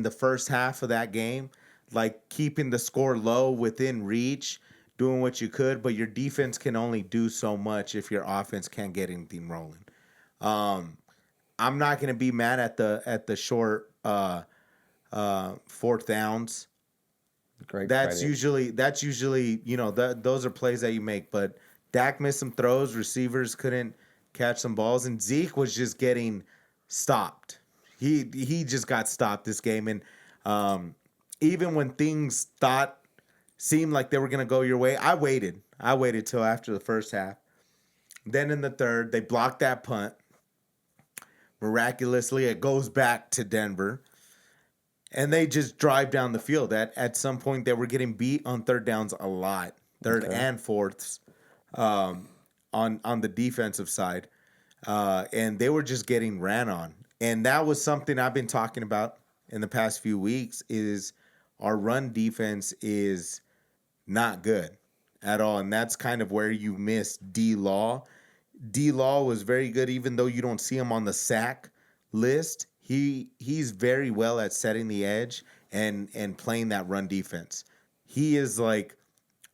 the first half of that game, like keeping the score low within reach, doing what you could, but your defense can only do so much if your offense can't get anything rolling. I'm not going to be mad at the short fourth downs. Great. That's credit. usually those are plays that you make, but Dak missed some throws, receivers couldn't catch some balls, and Zeke was just getting stopped. He just got stopped this game, and even when things seemed like they were gonna go your way, I waited till after the first half. Then in the third, they blocked that punt. Miraculously, it goes back to Denver. And they just drive down the field. At some point, they were getting beat on third downs a lot. Third and fourths on the defensive side. And they were just getting ran on. And that was something I've been talking about in the past few weeks is our run defense is not good at all. And that's kind of where you miss D-Law. D-Law was very good, even though you don't see him on the sack list. He's very well at setting the edge and playing that run defense. He is like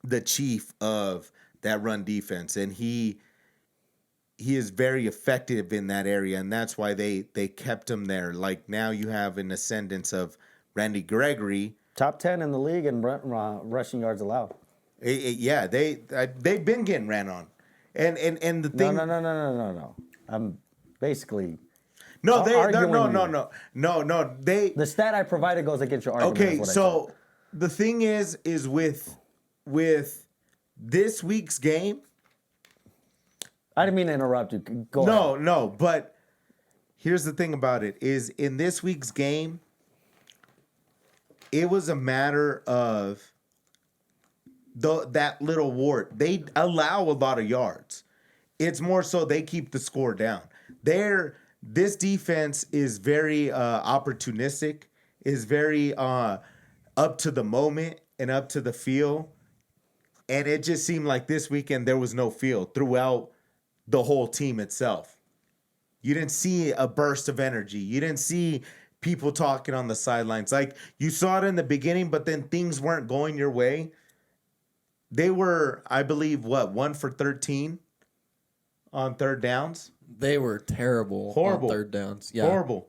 the chief of that run defense, and he is very effective in that area, and that's why they kept him there. Like now you have an ascendance of Randy Gregory, top 10 in the league in rushing yards allowed. Yeah, they've been getting ran on, and the thing. No. I'm basically. No, They the stat I provided goes against your argument. Okay, so the thing is with this week's game. I didn't mean to interrupt you. Go ahead. No, but here's the thing about it is in this week's game, it was a matter of that little wart. They allow a lot of yards. It's more so they keep the score down. This defense is very opportunistic, is very up to the moment and up to the feel. And it just seemed like this weekend there was no feel throughout the whole team itself. You didn't see a burst of energy. You didn't see people talking on the sidelines. Like you saw it in the beginning, but then things weren't going your way. They were, I believe, 1 for 13 on third downs. They were terrible. Horrible. On third downs. Yeah. Horrible.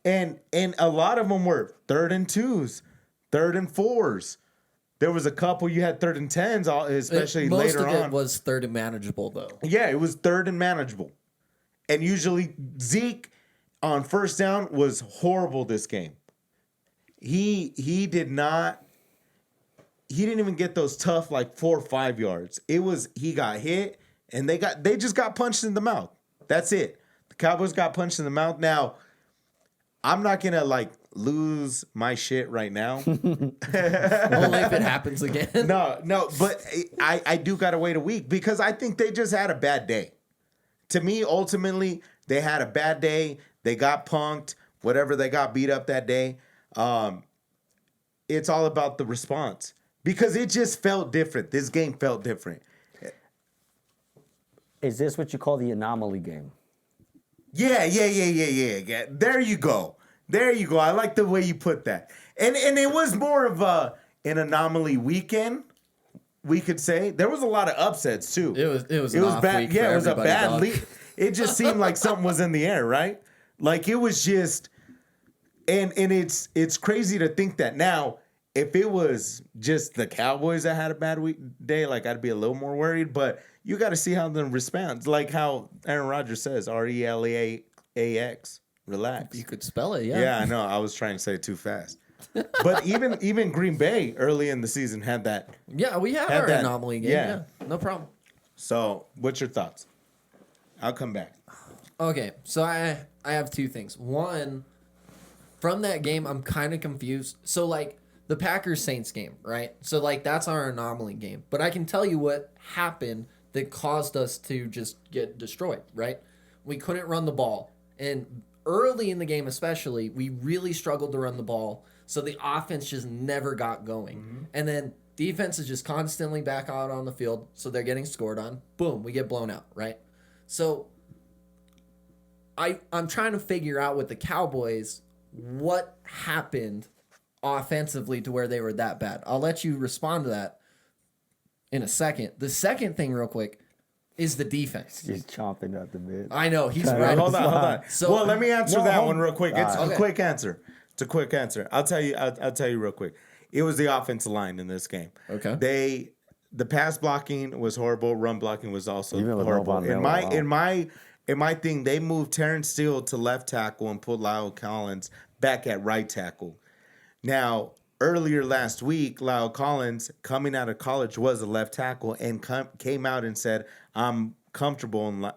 And a lot of them were 3rd and 2s, 3rd and 4s. There was a couple you had 3rd and 10s, especially later on. Most of it was 3rd and manageable, though. Yeah, it was 3rd and manageable. And usually Zeke on first down was horrible this game. He didn't even get those tough like 4 or 5 yards. He got hit and they just got punched in the mouth. That's it. The Cowboys got punched in the mouth. Now, I'm not gonna like lose my shit right now. Only if it happens again. No, but I do gotta wait a week because I think they just had a bad day. To me, ultimately, they had a bad day. They got punked. Whatever, they got beat up that day. It's all about the response because it just felt different. This game felt different. Is this what you call the anomaly game? Yeah. There you go. I like the way you put that. And it was more of an anomaly weekend, we could say. There was a lot of upsets too. It was bad. Yeah, it was a bad lead. It just seemed like something was in the air, right? Like it was just and it's crazy to think that now if it was just the Cowboys that had a bad day, like I'd be a little more worried, but you got to see how them respond. Like how Aaron Rodgers says, RELAX, relax. You could spell it, yeah. Yeah, I know. I was trying to say it too fast. But even Green Bay early in the season had that. Yeah, we have our anomaly game. Yeah, no problem. So, what's your thoughts? I'll come back. Okay, so I have 2 things. One, from that game, I'm kind of confused. So, like, the Packers-Saints game, right? So, like, that's our anomaly game. But I can tell you what happened that caused us to just get destroyed, right? We couldn't run the ball. And early in the game especially, we really struggled to run the ball. So the offense just never got going. Mm-hmm. And then defense is just constantly back out on the field. So they're getting scored on. Boom, we get blown out, right? So I'm trying to figure out with the Cowboys what happened offensively to where they were that bad. I'll let you respond to that in a second. The second thing, real quick, is the defense. He's chomping at the bit. I know, he's right. Hold on. So, well, let me answer that one real quick. It's a quick answer. I'll tell you real quick. It was the offensive line in this game. The pass blocking was horrible. Run blocking was also horrible. In And my thing, they moved Terrence Steele to left tackle and put Lyle Collins back at right tackle. Now, earlier last week, Lyle Collins, coming out of college, was a left tackle and came out and said, I'm comfortable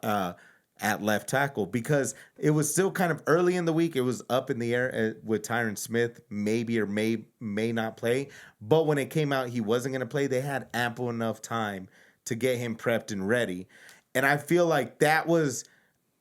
at left tackle, because it was still kind of early in the week. It was up in the air with Tyron Smith, maybe or may not play. But when it came out he wasn't going to play, they had ample enough time to get him prepped and ready. And I feel like that was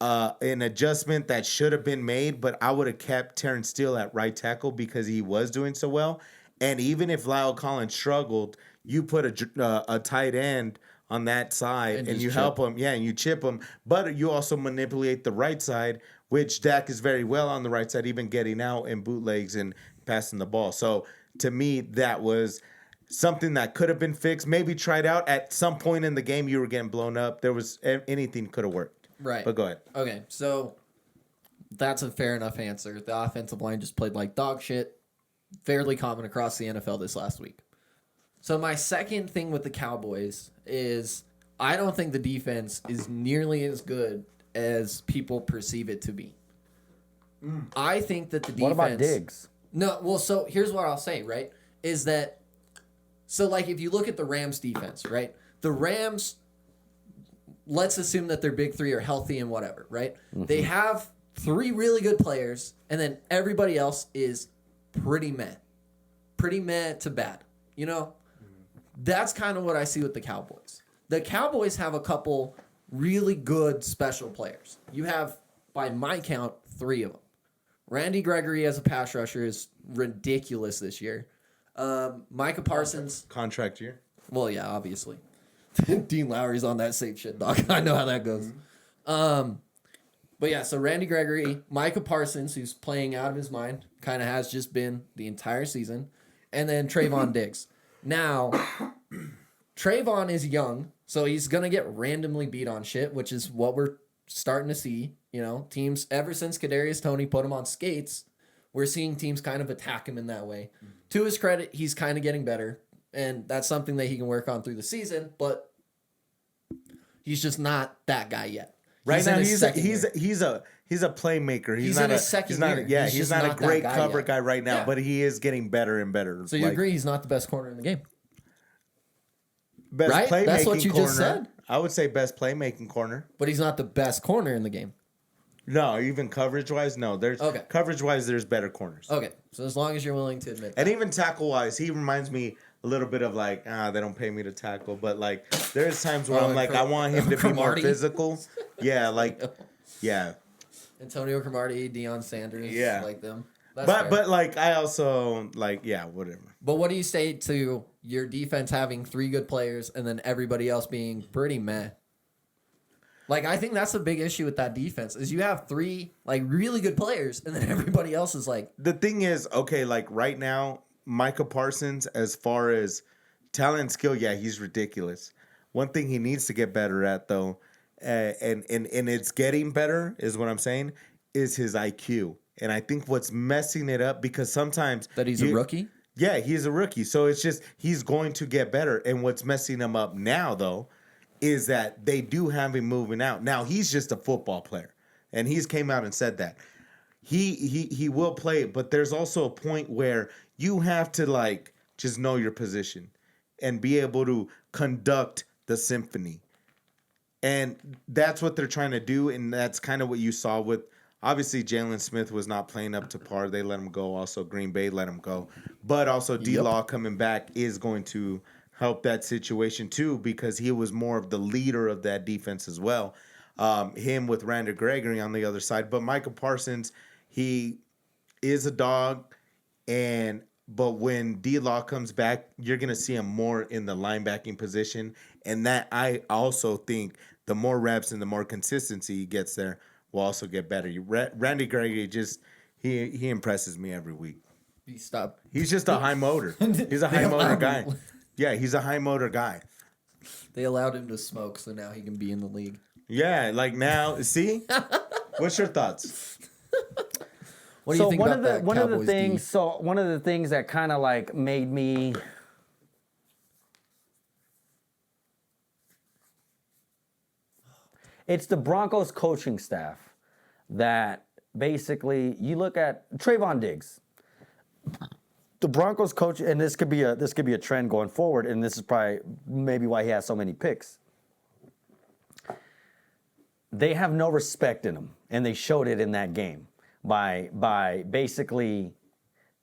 an adjustment that should have been made, but I would have kept Terrence Steele at right tackle because he was doing so well. And even if Lyle Collins struggled, you put a tight end on that side and you help him, and you chip him. But you also manipulate the right side, which Dak is very well on the right side, even getting out and bootlegs and passing the ball. So to me, that was something that could have been fixed, maybe tried out at some point in the game. You were getting blown up. There was anything could have worked. Right. But go ahead. Okay, so that's a fair enough answer. The offensive line just played like dog shit. Fairly common across the NFL this last week. So my second thing with the Cowboys is I don't think the defense is nearly as good as people perceive it to be. I think that the defense... What about Diggs? No, well, so here's what I'll say, right? Is that... So, like, if you look at the Rams defense, right? The Rams... Let's assume that their big three are healthy and whatever, right? Mm-hmm. They have 3 really good players, and then everybody else is pretty meh. Pretty meh to bad. You know? That's kind of what I see with the Cowboys. The Cowboys have a couple really good special players. You have, by my count, 3 of them. Randy Gregory as a pass rusher is ridiculous this year. Micah Parsons. Contract year? Well, yeah, obviously. Dean Lowry's on that same shit, dog. I know how that goes. But yeah, so Randy Gregory, Micah Parsons, who's playing out of his mind, kind of has just been the entire season, and then Trayvon Diggs. Now, Trayvon is young, so he's going to get randomly beat on shit, which is what we're starting to see. You know, teams, ever since Kadarius Toney put him on skates, we're seeing teams kind of attack him in that way. To his credit, he's kind of getting better, and that's something that he can work on through the season, but he's just not that guy yet. Right now, he's a playmaker. He's not in his second year. He's not a great cover guy right now, but he is getting better and better. So you agree he's not the best corner in the game? Best right? playmaking That's what you corner. just said. I would say best playmaking corner. But he's not the best corner in the game. No, even coverage-wise, no. There's coverage-wise, there's better corners. Okay, so as long as you're willing to admit that. And even tackle-wise, he reminds me a little bit of like, they don't pay me to tackle. But like, there's times where I'm like, I want him to be more physical. Yeah, like, yeah. Antonio Cromartie, Deion Sanders, like them. But like, I also like, whatever. But what do you say to your defense having 3 good players and then everybody else being pretty meh? Like, I think that's a big issue with that defense is you have 3 like really good players and then everybody else is like. The thing is, okay, like right now, Micah Parsons, as far as talent and skill, he's ridiculous. One thing he needs to get better at, though, and it's getting better, is what I'm saying, is his IQ. And I think what's messing it up, because sometimes... That he's a rookie? Yeah, he's a rookie. So it's just, he's going to get better. And what's messing him up now, though, is that they do have him moving out. Now, he's just a football player. And he's came out and said that. He will play, but there's also a point where you have to, like, just know your position and be able to conduct the symphony. And that's what they're trying to do, and that's kind of what you saw with, obviously, Jalen Smith was not playing up to par. They let him go. Also, Green Bay let him go. But also, D-Law coming back is going to help that situation, too, because he was more of the leader of that defense as well. Him with Randy Gregory on the other side. But Micah Parsons, he is a dog, but when D-Law comes back, you're going to see him more in the linebacking position. And that, I also think, the more reps and the more consistency he gets there, will also get better. Randy Gregory just, he impresses me every week. He's just a high motor. He's a high motor guy. Yeah, he's a high motor guy. They allowed him to smoke, so now he can be in the league. Yeah, like now, see? What's your thoughts? What do you think about that? One of the things that kind of like made me It's the Broncos coaching staff that basically you look at Trayvon Diggs. The Broncos coach, and this could be a trend going forward, and this is probably maybe why he has so many picks. They have no respect in him, and they showed it in that game by basically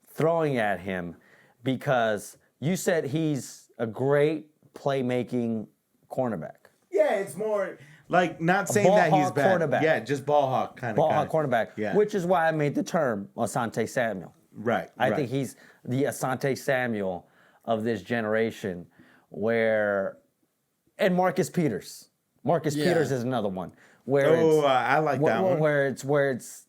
throwing at him because you said he's a great playmaking cornerback. Yeah, it's more like not saying that he's bad. Cornerback. Yeah, just ball hawk kind of Ball guy. hawk cornerback, Yeah. which is why I made the term Asante Samuel. Right. I think he's the Asante Samuel of this generation and Marcus Peters. Marcus Peters is another one. I like that one. Where it's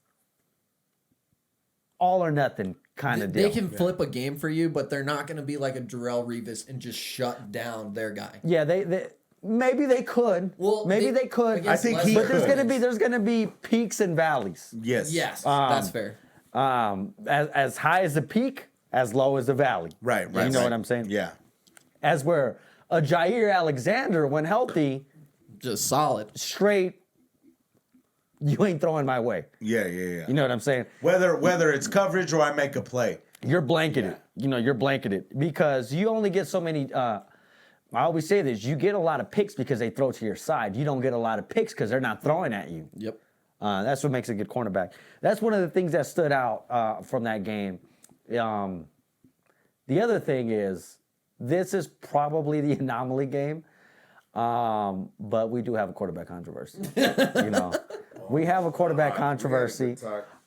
all or nothing kind of deal. They can flip a game for you, but they're not going to be like a Darrelle Revis and just shut down their guy. Yeah, they maybe they could. Well, maybe they could. I think he but could. there's gonna be peaks and valleys. Yes. Yes, that's fair. As high as the peak, as low as the valley. Right. You know what I'm saying? Yeah. As where a Jair Alexander, when healthy, Just solid. straight, you ain't throwing my way. Yeah. You know what I'm saying? Whether it's coverage or I make a play. You're blanketed. You're blanketed because you only get so many. I always say this: you get a lot of picks because they throw to your side. You don't get a lot of picks because they're not throwing at you. Yep. That's what makes a good cornerback. That's one of the things that stood out from that game. The other thing is, this is probably the anomaly game, but we do have a quarterback controversy. We have a quarterback controversy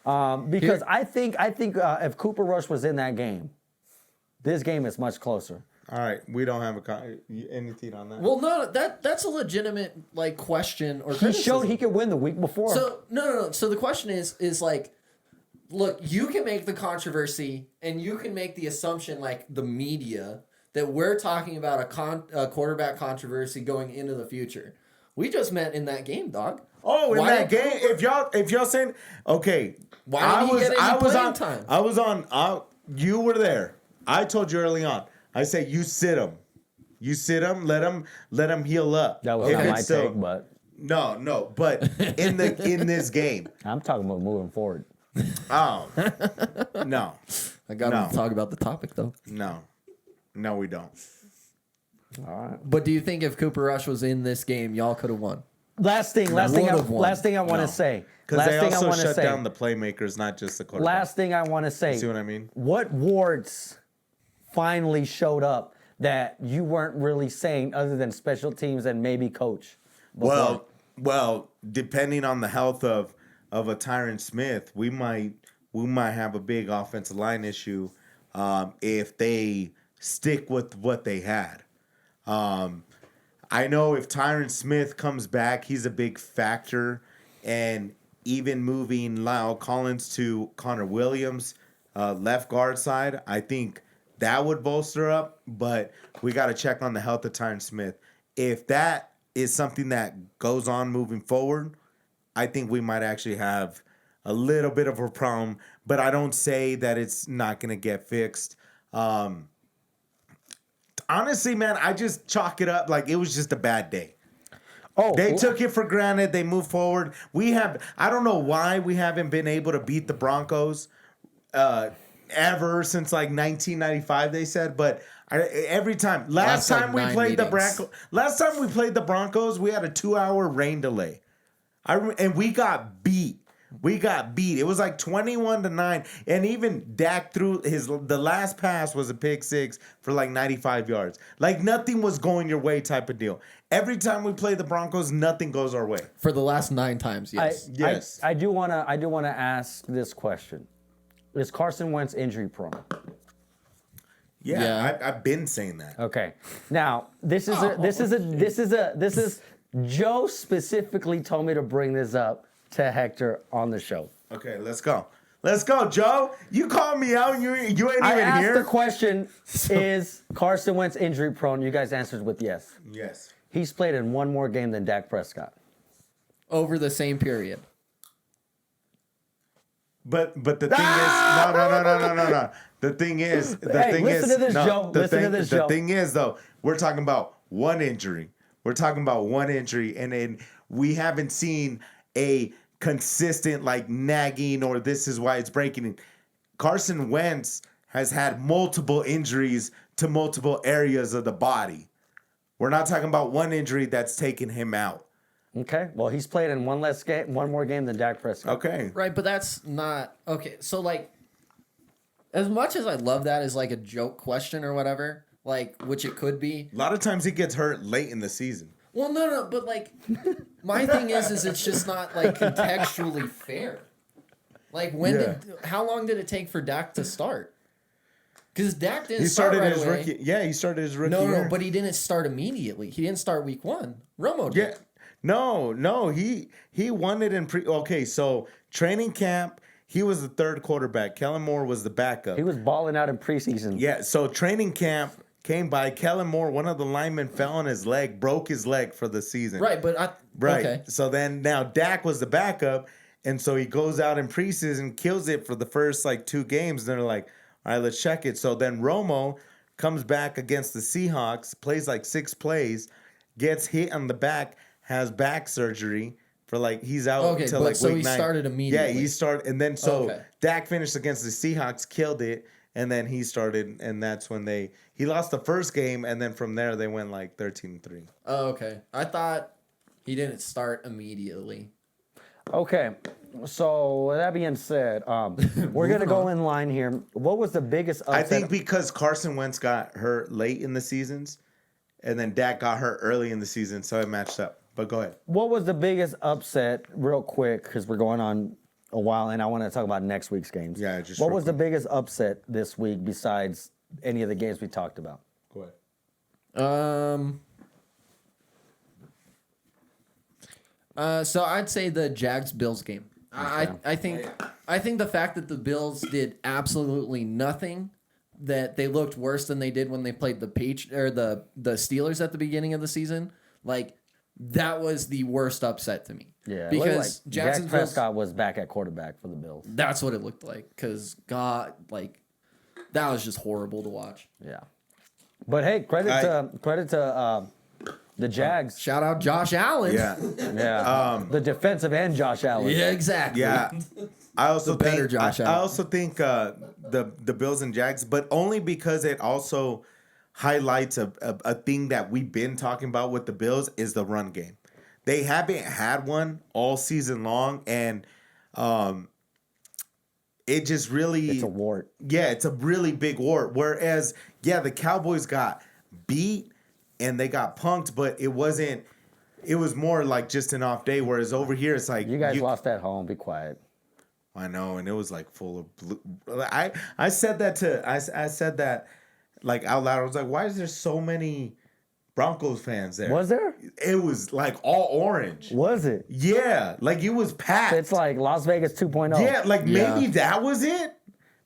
because I think if Cooper Rush was in that game, this game is much closer. All right, we don't have anything on that. Well, no, that's a legitimate like question or He criticism. showed he could win the week before. So no. So the question is like, look, you can make the controversy and you can make the assumption like the media that we're talking about a quarterback controversy going into the future. We just met in that game, dog. Oh, in that game, if y'all saying okay, why did he get any playing time? I was on. You were there. I told you early on. I say you sit him. You sit him. Let him heal up. That was not my take, but no. But in this game, I'm talking about moving forward. oh no, I got to talk about the topic though. No, we don't. All right. But do you think if Cooper Rush was in this game, y'all could have won? Last thing I want to say. Because they also shut down the playmakers, not just the quarterback. Last thing I want to say. See what I mean? What warts finally showed up that you weren't really saying other than special teams and maybe coach? Before? Well, depending on the health of a Tyron Smith, we might have a big offensive line issue if they stick with what they had. I know if Tyron Smith comes back, he's a big factor, and even moving Lyle Collins to Connor Williams, left guard side, I think that would bolster up. But we got to check on the health of Tyron Smith. If that is something that goes on moving forward, I think we might actually have a little bit of a problem. But I don't say that it's not going to get fixed. Honestly, man, I just chalk it up like it was just a bad day. They took it for granted. They moved forward. I don't know why we haven't been able to beat the Broncos ever since like 1995, they said. But every time, last time we played the Broncos, we had a 2-hour rain delay. And we got beat. It was like 21-9, and even Dak threw the last pass was a pick six for like 95 yards. Like nothing was going your way, type of deal. Every time we play the Broncos, nothing goes our way. For the last 9 times, yes. Yes. I do wanna ask this question: is Carson Wentz injury prone? Yeah. I've been saying that. Okay. Now this is Joe specifically told me to bring this up to Hector on the show. Okay, let's go. Let's go, Joe. You called me out and you ain't even here. I asked the question, is Carson Wentz injury prone? You guys answered with yes. Yes. He's played in one more game than Dak Prescott. Over the same period. But the thing is, no. The thing is, Listen to this, Joe. The thing is, though, we're talking about one injury. We're talking about one injury, and then we haven't seen a consistent like nagging or this is why it's breaking. Carson Wentz has had multiple injuries to multiple areas of the body. We're not talking about one injury that's taken him out. Okay. Well, he's played in one more game than Dak Prescott. Okay. Right, but that's not okay. So like, as much as I love that as like a joke question or whatever, like which it could be. A lot of times he gets hurt late in the season. Well, no, but like, my thing is it's just not like contextually fair. Like how long did it take for Dak to start? Because Dak didn't start right away. Rookie. Yeah, he started his rookie year. No, but he didn't start immediately. He didn't start week 1. Romo did. Yeah. No, he won it in okay, so training camp, he was the third quarterback. Kellen Moore was the backup. He was balling out in preseason. Yeah, so training camp came by. Kellen Moore, one of the linemen fell on his leg, broke his leg for the season. Right, but okay. So then now Dak was the backup, and so he goes out in preseason, kills it for the first like 2 games, and they're like, all right, let's check it. So then Romo comes back against the Seahawks, plays like 6 plays, gets hit on the back, has back surgery for like he's out until like so week he 9. Started immediately. Yeah, he started, and then Dak finished against the Seahawks, killed it, and then he started, and that's when he lost the first game, and then from there they went like 13-3. Oh, okay. I thought he didn't start immediately. Okay, so with that being said, we're gonna go in line here. What was the biggest upset? I think because Carson Wentz got hurt late in the seasons, and then Dak got hurt early in the season, so it matched up. But go ahead. What was the biggest upset, real quick, because we're going on a while, and I want to talk about next week's games. Yeah, just what was the biggest upset this week besides any of the games we talked about? Go ahead. So I'd say the Jags-Bills game. Okay. I think the fact that the Bills did absolutely nothing, that they looked worse than they did when they played the Steelers at the beginning of the season, like that was the worst upset to me. Yeah, because like Dak Prescott was back at quarterback for the Bills. That's what it looked like. Because God, like that was just horrible to watch. Yeah, but hey, credit to the Jags. Shout out Josh Allen. Yeah. Yeah. The defensive end Josh Allen. Yeah, exactly. Yeah. I also think Josh I Allen. also think the Bills and Jags, but only because it also highlights a thing that we've been talking about with the Bills is the run game. They haven't had one all season long, and it just really it's a wart. Yeah, it's a really big wart. Whereas, the Cowboys got beat and they got punked, but it wasn't. It was more like just an off day. Whereas over here, it's like you guys lost at home. Be quiet. I know, and it was like full of blue. I said that like out loud. I was like, why is there so many Broncos fans there? Was there? It was like all orange. Was it? Yeah, like it was packed. It's like Las Vegas 2.0. Yeah, like maybe that was it.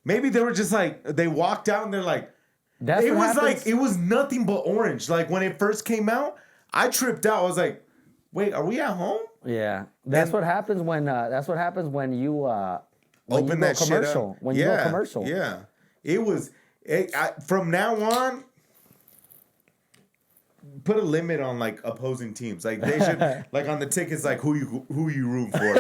Maybe they were just like they walked out and they're like, it was nothing but orange. Like when it first came out, I tripped out. I was like, wait, are we at home? Yeah, that's what happens when you open that commercial. Shit up. When you go commercial. Yeah, it was. From now on, put a limit on like opposing teams. Like they should, like on the tickets, like who you root for.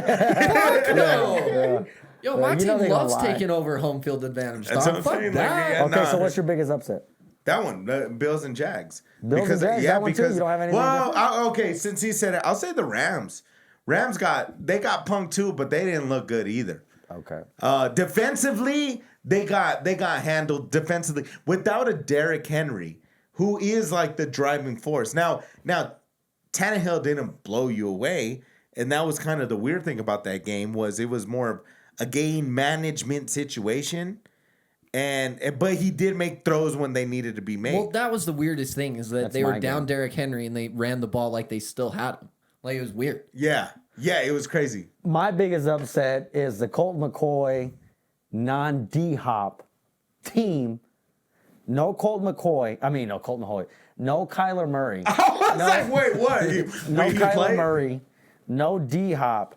No. Yo, my team loves taking over home field advantage. That's what I'm saying. Okay, so what's your biggest upset? That one, the Bills and Jags. Bills and Jags. That one too. You don't have anything. Well, okay. Since he said it, I'll say the Rams. Rams got punked too, but they didn't look good either. Okay. Defensively, they got handled defensively without a Derrick Henry, who is like the driving force. Now, Tannehill didn't blow you away, and that was kind of the weird thing about that game was it was more of a game management situation. But he did make throws when they needed to be made. Well, that was the weirdest thing is that they were down Derrick Henry and they ran the ball like they still had him. Like it was weird. Yeah, it was crazy. My biggest upset is the Colt McCoy non-D-Hop team. No Colt McCoy. No Kyler Murray. I was like, wait, what? No Kyler Murray. No D-Hop.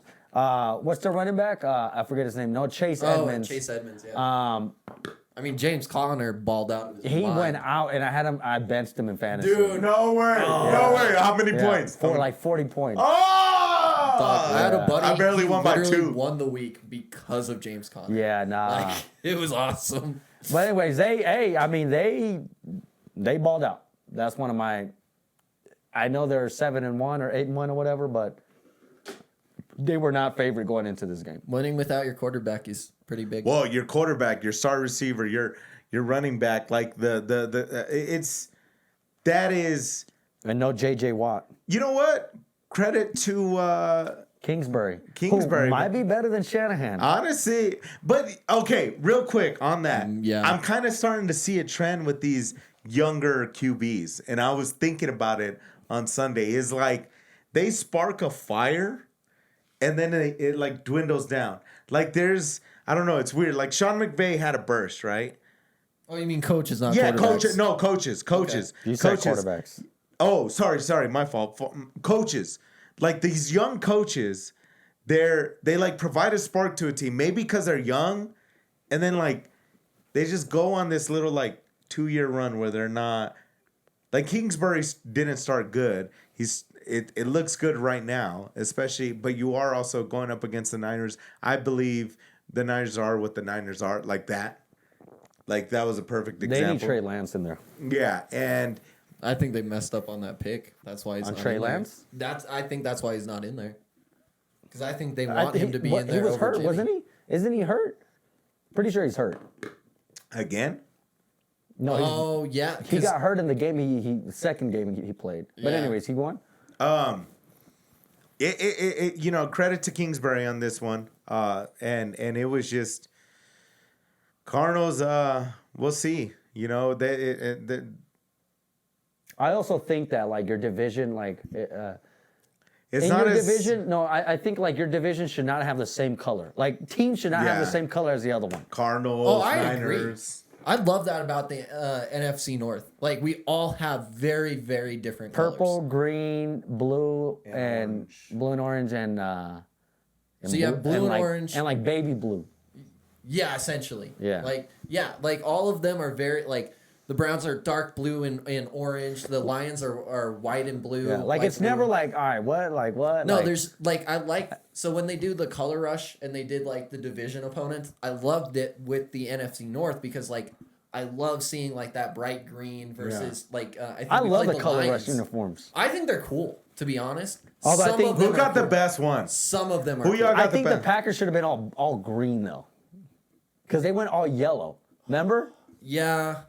What's the running back? I forget his name. No Chase Edmonds. Chase Edmonds, yeah. I mean, James Conner balled out. He went out, and I benched him in fantasy. Dude, no way. No way. How many points? For like 40 points. Oh! Dog, I had a buddy. I barely won by 2. Won the week because of James Conner. Yeah, nah. Like, it was awesome. But anyways, they balled out. That's one of my. I know they're 7-1 or 8-1 or whatever, but they were not favored going into this game. Winning without your quarterback is pretty big. Well, your quarterback, your star receiver, your running back, like that is. And no J.J. Watt. You know what? Credit to Kingsbury. Kingsbury Who might be better than Shanahan. Honestly, but okay, real quick on that. Yeah. I'm kind of starting to see a trend with these younger QBs, and I was thinking about it on Sunday. Is like they spark a fire, and then it like dwindles down. Like there's, I don't know, it's weird. Like Sean McVay had a burst, right? Oh, you mean coaches, not Yeah, quarterbacks? coaches. No, coaches. Okay. You said quarterbacks. Oh, sorry, my fault. Coaches, like these young coaches, they like provide a spark to a team. Maybe because they're young, and then like they just go on this little like 2-year run where they're not. Like Kingsbury didn't start good. It looks good right now, especially. But you are also going up against the Niners. I believe the Niners are what the Niners are, like that. Like that was a perfect example. They need Trey Lance in there. Yeah, and. I think they messed up on that pick. That's why he's on not Trey in Lance. There. I think that's why he's not in there. Because I think they want him to be in there. He was over hurt, Jimmy. wasn't he? Isn't he hurt? Pretty sure he's hurt. Again? No. Yeah. He got hurt in the game. The second game he played. But Yeah. anyways, he won. Credit to Kingsbury on this one. And it was just Cardinals. We'll see. You know, I also think that like your division, like it's in not your as division. No, I think like your division should not have the same color. Like teams should not have the same color as the other one. Cardinals, I Niners. agree. I love that about the NFC North. Like we all have very, very different Purple, colors. green, blue, and orange. blue and orange, and So you have blue and like, orange. and like baby blue. Yeah, essentially. Yeah. Like all of them are very like the Browns are dark blue and orange. The Lions are white and blue. Yeah, like it's blue. never like, all right, what? Like what? No, like, there's like I like so when they do the color rush and they did like the division opponents, I loved it with the NFC North because like I love seeing like that bright green versus like I think I we love played the color Lions. rush uniforms. I think they're cool, to be honest. Although I think- of them Who got are the cool. best one? Some of them are Who cool. y'all got I the think the best? Packers should have been all green though, because they went all yellow. Remember? Yeah,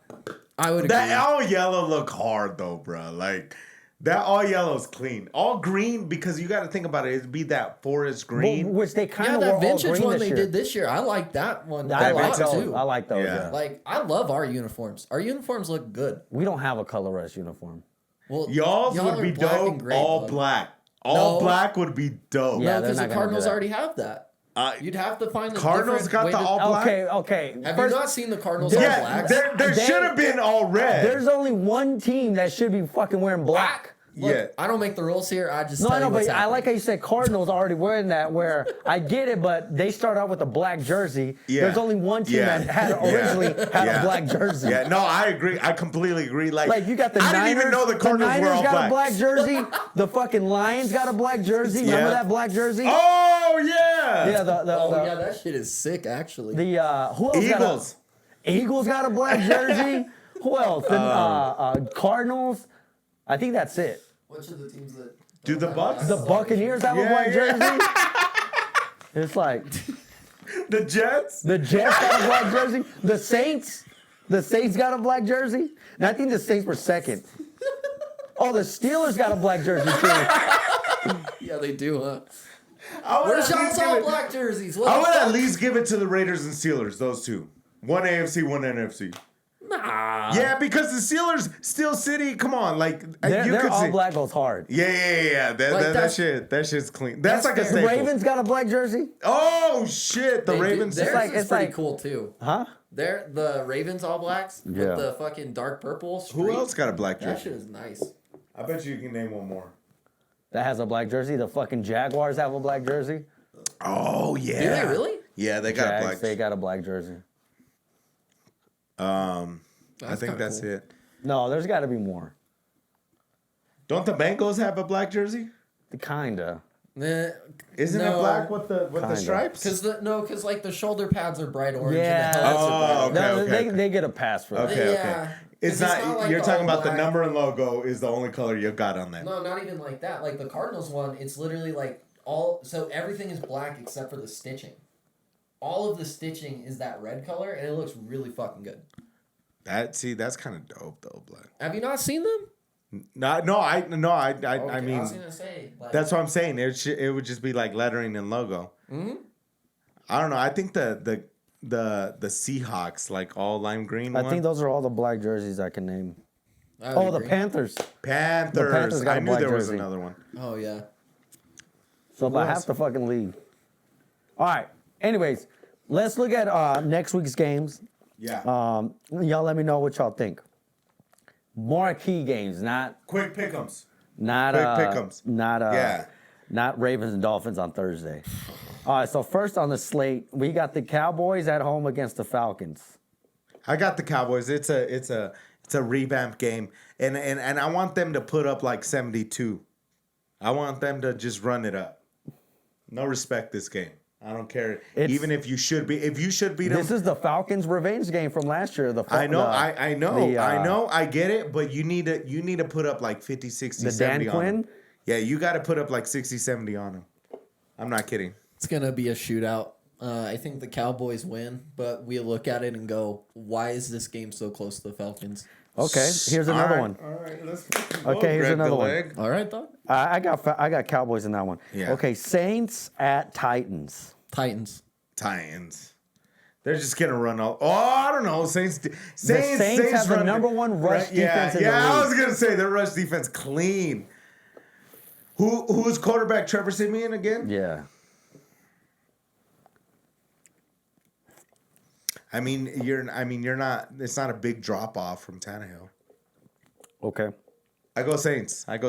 I would agree. That all yellow look hard though, bro. Like that all yellow is clean. All green because you got to think about it. It'd be that forest green. Well, which they kind Yeah, of were that all vintage green one this they year. did this year. I like that one. I a like lot, those. too. I like those. Yeah. Yeah. Like I love our uniforms. Our uniforms look good. We don't have a color rush uniform. Well, Y'all's y'all would are be black and dope. gray, all though. black. All No. black would be dope. Yeah, No, they're because not the gonna do Cardinals that. already have that. You'd have to find a Cardinals different got way the to- all black. Okay. Have First, you not seen the Cardinals all Yeah, blacks? there should have been all red. there's only one team that should be fucking wearing black. Look, Yeah. I don't make the rules here. I just No, tell I know, you what's but I happening. like how you said Cardinals already wearing that. Where I get it, but they start out with a black jersey. Yeah. There's only one team Yeah. that had Yeah. originally had Yeah. a black jersey. Yeah, no, I agree. I completely agree. Like you got the I Niners. didn't even know the Cardinals Niners were all got black. a black jersey. The fucking Lions got a black jersey. Remember Yeah. that black jersey? Oh yeah. Yeah, the yeah, that shit is sick, actually. who else Eagles. Eagles got a black jersey. Who else? The Cardinals. I think that's it. Which of the teams that? Do the Bucks? The Buccaneers have a Yeah, black yeah. jersey. It's like The Jets. the Jets got a black jersey. The Saints got a black jersey. And I think the Saints were second. Oh, the Steelers got a black jersey too. Yeah, they do, huh? I would Where's at y'all's least give all it- black jerseys? I What would the at fuck? least give it to the Raiders and Steelers. Those two. One AFC, one NFC. Nah. Yeah, because the Steelers, Steel City. Come on, like you Their could all see. black goes hard. Yeah. That that's- shit's clean. That's like a The staple. Ravens got a black jersey. Oh shit, the They do- Ravens. Theirs like- is it's pretty like- cool too. Huh? They're the Ravens all blacks Yeah. with the fucking dark purple. Who streak. else got a black That jersey? shit is nice. I bet you can name one more. That has a black jersey. The fucking Jaguars have a black jersey. Oh yeah. Do they really? Yeah, they got a Jags, black. they got a black jersey. I think that's cool. it. No, there's got to be more. Don't the Bengals have a black jersey? Kinda. Isn't it black with the stripes? Because like the shoulder pads are bright orange. Yeah. And the helmets are bright orange. Okay. They get a pass for that. Okay, Yeah. okay. It's not like you're the talking all about the black. number and logo is the only color you got on that. No, not even like that. Like the Cardinals one, it's literally like so everything is black except for the stitching. All of the stitching is that red color, and it looks really fucking good. That's kind of dope though, black. Have you not seen them? I mean, I was gonna say like, that's what I'm saying. It would just be like lettering and logo. Mm-hmm. I don't know. I think the Seahawks like all lime green. I think those are all the black jerseys I can name. I would Oh, the agree. Panthers. Panthers. Panthers got I a knew black there was jersey. another one. Oh yeah. So about half the fucking league. All right. Anyways, let's look at next week's games. Yeah. Y'all let me know what y'all think. Marquee games, not Quick pick'ems. not Quick pick'ems. not Ravens and Dolphins on Thursday. All right. So first on the slate, we got the Cowboys at home against the Falcons. I got the Cowboys. It's a revamp game, and I want them to put up like 72. I want them to just run it up. No respect this game. I don't care. Even if you should beat them. This is the Falcons' revenge game from last year. I know. I get it, but you need to put up like 50, 60, the 70 Dan on Quinn. them. Yeah, you got to put up like 60, 70 on them. I'm not kidding. It's gonna be a shootout. I think the Cowboys win, but we look at it and go, "Why is this game so close to the Falcons?" Okay, here's another one. All right, let's. Okay, here's another one. All right, dog. I got Cowboys in that one. Yeah. Okay, Saints at Titans. Titans. They're just gonna run all. Oh, I don't know. Saints have the number one rush defense in the league. I was gonna say their rush defense clean. Who's quarterback? Trevor Siemian again? Yeah. I mean, you're not. It's not a big drop off from Tannehill. Okay. I go Saints. I'm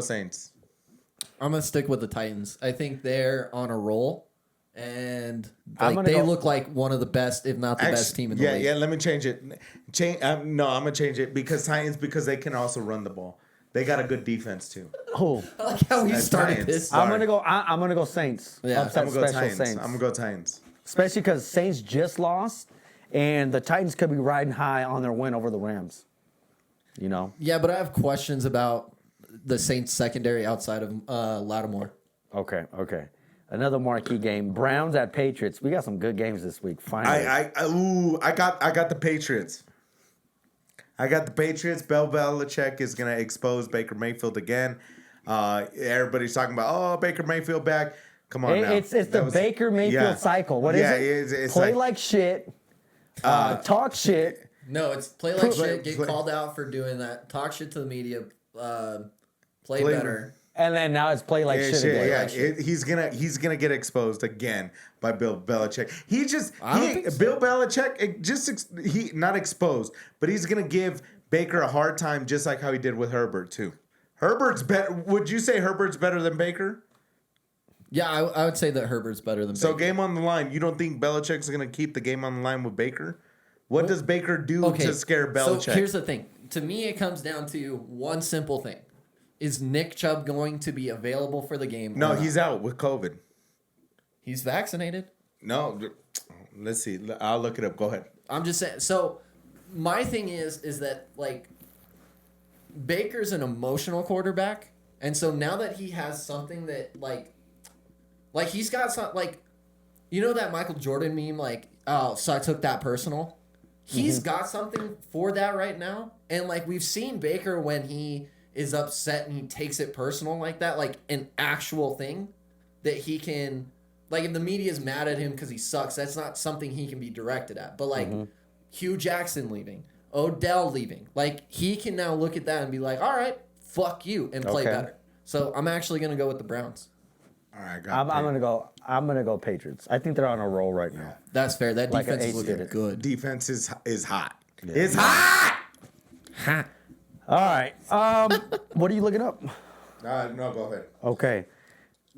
gonna stick with the Titans. I think they're on a roll, and they look like one of the best, if not the best team in the league. Yeah. Let me change it. No, I'm gonna change it because they can also run the ball. They got a good defense too. Oh, I like how we started Titans. this. I'm gonna go Saints. Yeah, Upset I'm gonna go special Titans. Saints. I'm gonna go Titans. Especially because Saints just lost, and the Titans could be riding high on their win over the Rams. You know. Yeah, but I have questions about the Saints secondary outside of Lattimore. Okay. Another marquee game: Browns at Patriots. We got some good games this week. Finally. I got the Patriots. Bill Belichick is gonna expose Baker Mayfield again. Everybody's talking about Baker Mayfield back. Come on now. It's the Baker Mayfield cycle. What is it? It's Play like shit. Talk shit. No, it's play like shit, get called out for doing that, talk shit to the media, play better. And then now it's play like shit again. Yeah, he's gonna get exposed again by Bill Belichick. Bill Belichick he not exposed, but he's gonna give Baker a hard time, just like how he did with Herbert too. Herbert's better. Would you say Herbert's better than Baker? Yeah, I would say that Herbert's better than Baker. So game on the line. You don't think Belichick's gonna keep the game on the line with Baker? What does Baker do to scare Belichick? So here's the thing. To me, it comes down to one simple thing. Is Nick Chubb going to be available for the game? No, he's out with COVID. He's vaccinated. No, let's see. I'll look it up. Go ahead. I'm just saying. So my thing is that like Baker's an emotional quarterback, and so now that he has something that like he's got some like, you know that Michael Jordan meme like, oh, so I took that personal. He's got something for that right now, and like we've seen Baker when he is upset and he takes it personal like that, like an actual thing that he can, like if the media is mad at him because he sucks, that's not something he can be directed at. But like Hugh Jackson leaving, Odell leaving, like he can now look at that and be like, all right, fuck you, and play better. So I'm actually gonna go with the Browns. All right, I'm gonna go Patriots. I think they're on a roll right now. That's fair. That Like defense an is ace looking did it. good. Defense is hot. Yeah. It's hot. Ha. All right. What are you looking up? No, go ahead. Okay.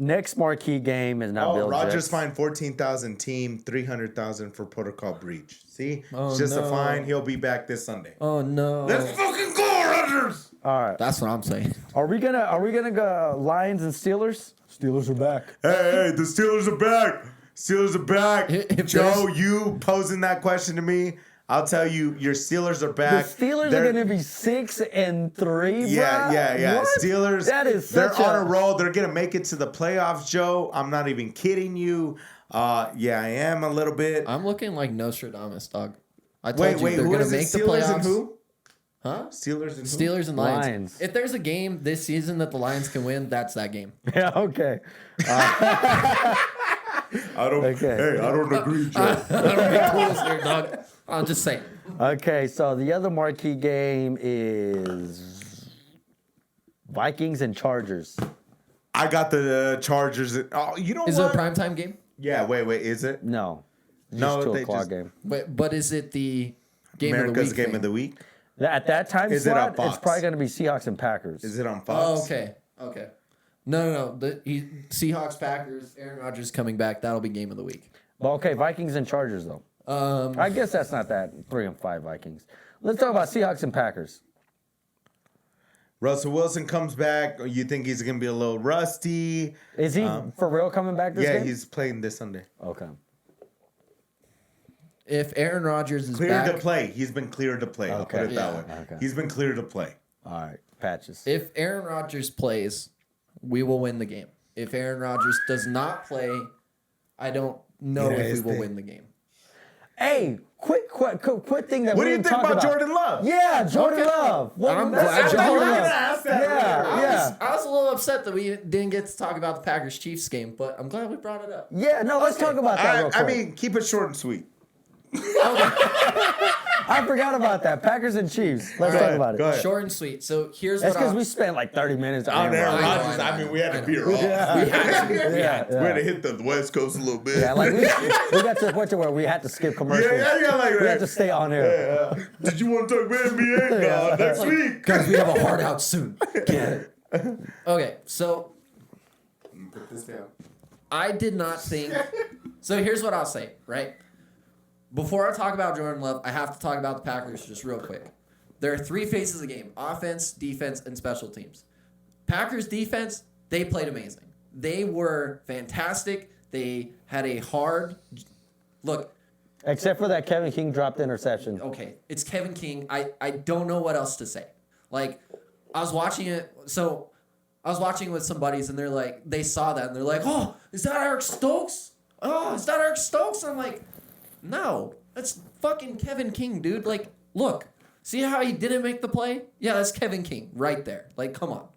Next marquee game is now Bill Rodgers Jets. fined 14,000, team 300,000 for protocol breach. See, Oh, it's just a no. fine. He'll be back this Sunday. Oh no. Let's fucking go, Rodgers! All right. That's what I'm saying. Are we gonna go Lions and Steelers? Steelers are back. Hey, the Steelers are back. Steelers are back. If Joe, you posing that question to me, I'll tell you, your Steelers are The back. Steelers are gonna be 6-3, bro. Yeah. What? Steelers, That is they're such on a roll. They're gonna make it to the playoffs, Joe. I'm not even kidding you. Yeah, I am a little bit. I'm looking like Nostradamus, dog. I told Wait, you they're who gonna is it? make the Steelers playoffs. and who? Huh? Steelers and who? Steelers and Lions. Lions. If there's a game this season that the Lions can win, that's that game. Yeah. Okay. I don't. Okay. Hey, I don't agree, Joe. I don't make rules here, dog. I'm just saying. Okay. So the other marquee game is Vikings and Chargers. I got the Chargers. Oh, you know Is it what? a primetime game? Yeah. Wait. Is it? No. No, Just 2 they o'clock just- game. But is it the game America's of the week? game of the week. At that time Is it on slot, Fox? it's probably gonna be Seahawks and Packers. Is it on Oh, Fox? okay. No. Seahawks, Packers, Aaron Rodgers coming back. That'll be game of the week. Well, okay, Vikings and Chargers though. I guess that's not that 3-5 Vikings. Let's talk about Seahawks and Packers. Russell Wilson comes back. You think he's gonna be a little rusty? Is he for real coming back this Yeah, game? he's playing this Sunday. Okay. If Aaron Rodgers is Cleared back, to play. He's been cleared to play. I'll put it that way. Okay. He's been cleared to play. All right. Patches. if Aaron Rodgers plays, we will win the game. If Aaron Rodgers does not play, I don't know Yeah, if we his will thing. win the game. Hey, quick thing that What we do you didn't think talk about Jordan Love? Yeah, Jordan Okay. Love. Well, I'm that's- glad that's you Jordan were Love. gonna ask that Yeah. I was a little upset that we didn't get to talk about the Packers Chiefs game, but I'm glad we brought it up. Yeah, no, let's talk about that real quick. I mean, keep it short and sweet. I forgot about that. Packers and Chiefs. Let's talk about Go it. ahead. Short and sweet. So here's That's what because I we spent like 30 minutes On on Aaron I know, Rodgers, I know, I mean, we had I to know. veer off. Yeah. We had to hit the West Coast a little bit. Yeah, like we got to the point where we had to skip commercials. yeah, like We had that. to stay on air. Yeah. Did you want to talk about NBA? No, next week. guys, we have a hard out soon. Okay, so Put this down. I did not think. So here's what I'll say, right? Before I talk about Jordan Love, I have to talk about the Packers just real quick. There are 3 phases of the game: offense, defense, and special teams. Packers defense, they played amazing. They were fantastic. They had a hard look. Except for that Kevin King dropped interception. Okay, it's Kevin King. I don't know what else to say. Like, I was watching it. So I was watching with some buddies, and they're like, they saw that, and they're like, "Oh, is that Eric Stokes? Oh, is that Eric Stokes?" And I'm like, no, that's fucking Kevin King, dude. Like, look, see how he didn't make the play? Yeah, that's Kevin King right there. Like, come on.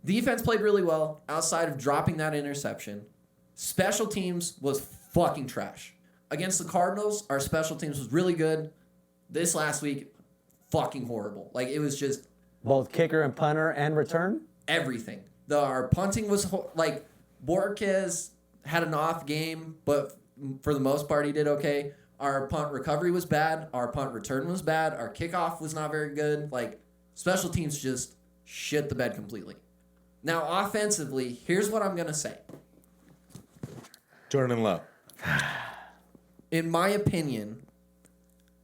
Defense played really well outside of dropping that interception. Special teams was fucking trash. Against the Cardinals, our special teams was really good. This last week, fucking horrible. Like, it was just Both kicker and punter and return? everything. Our punting was like Borges had an off game, but for the most part, he did okay. Our punt recovery was bad. Our punt return was bad. Our kickoff was not very good. Like, special teams just shit the bed completely. Now, offensively, here's what I'm going to say. Jordan Love. In my opinion,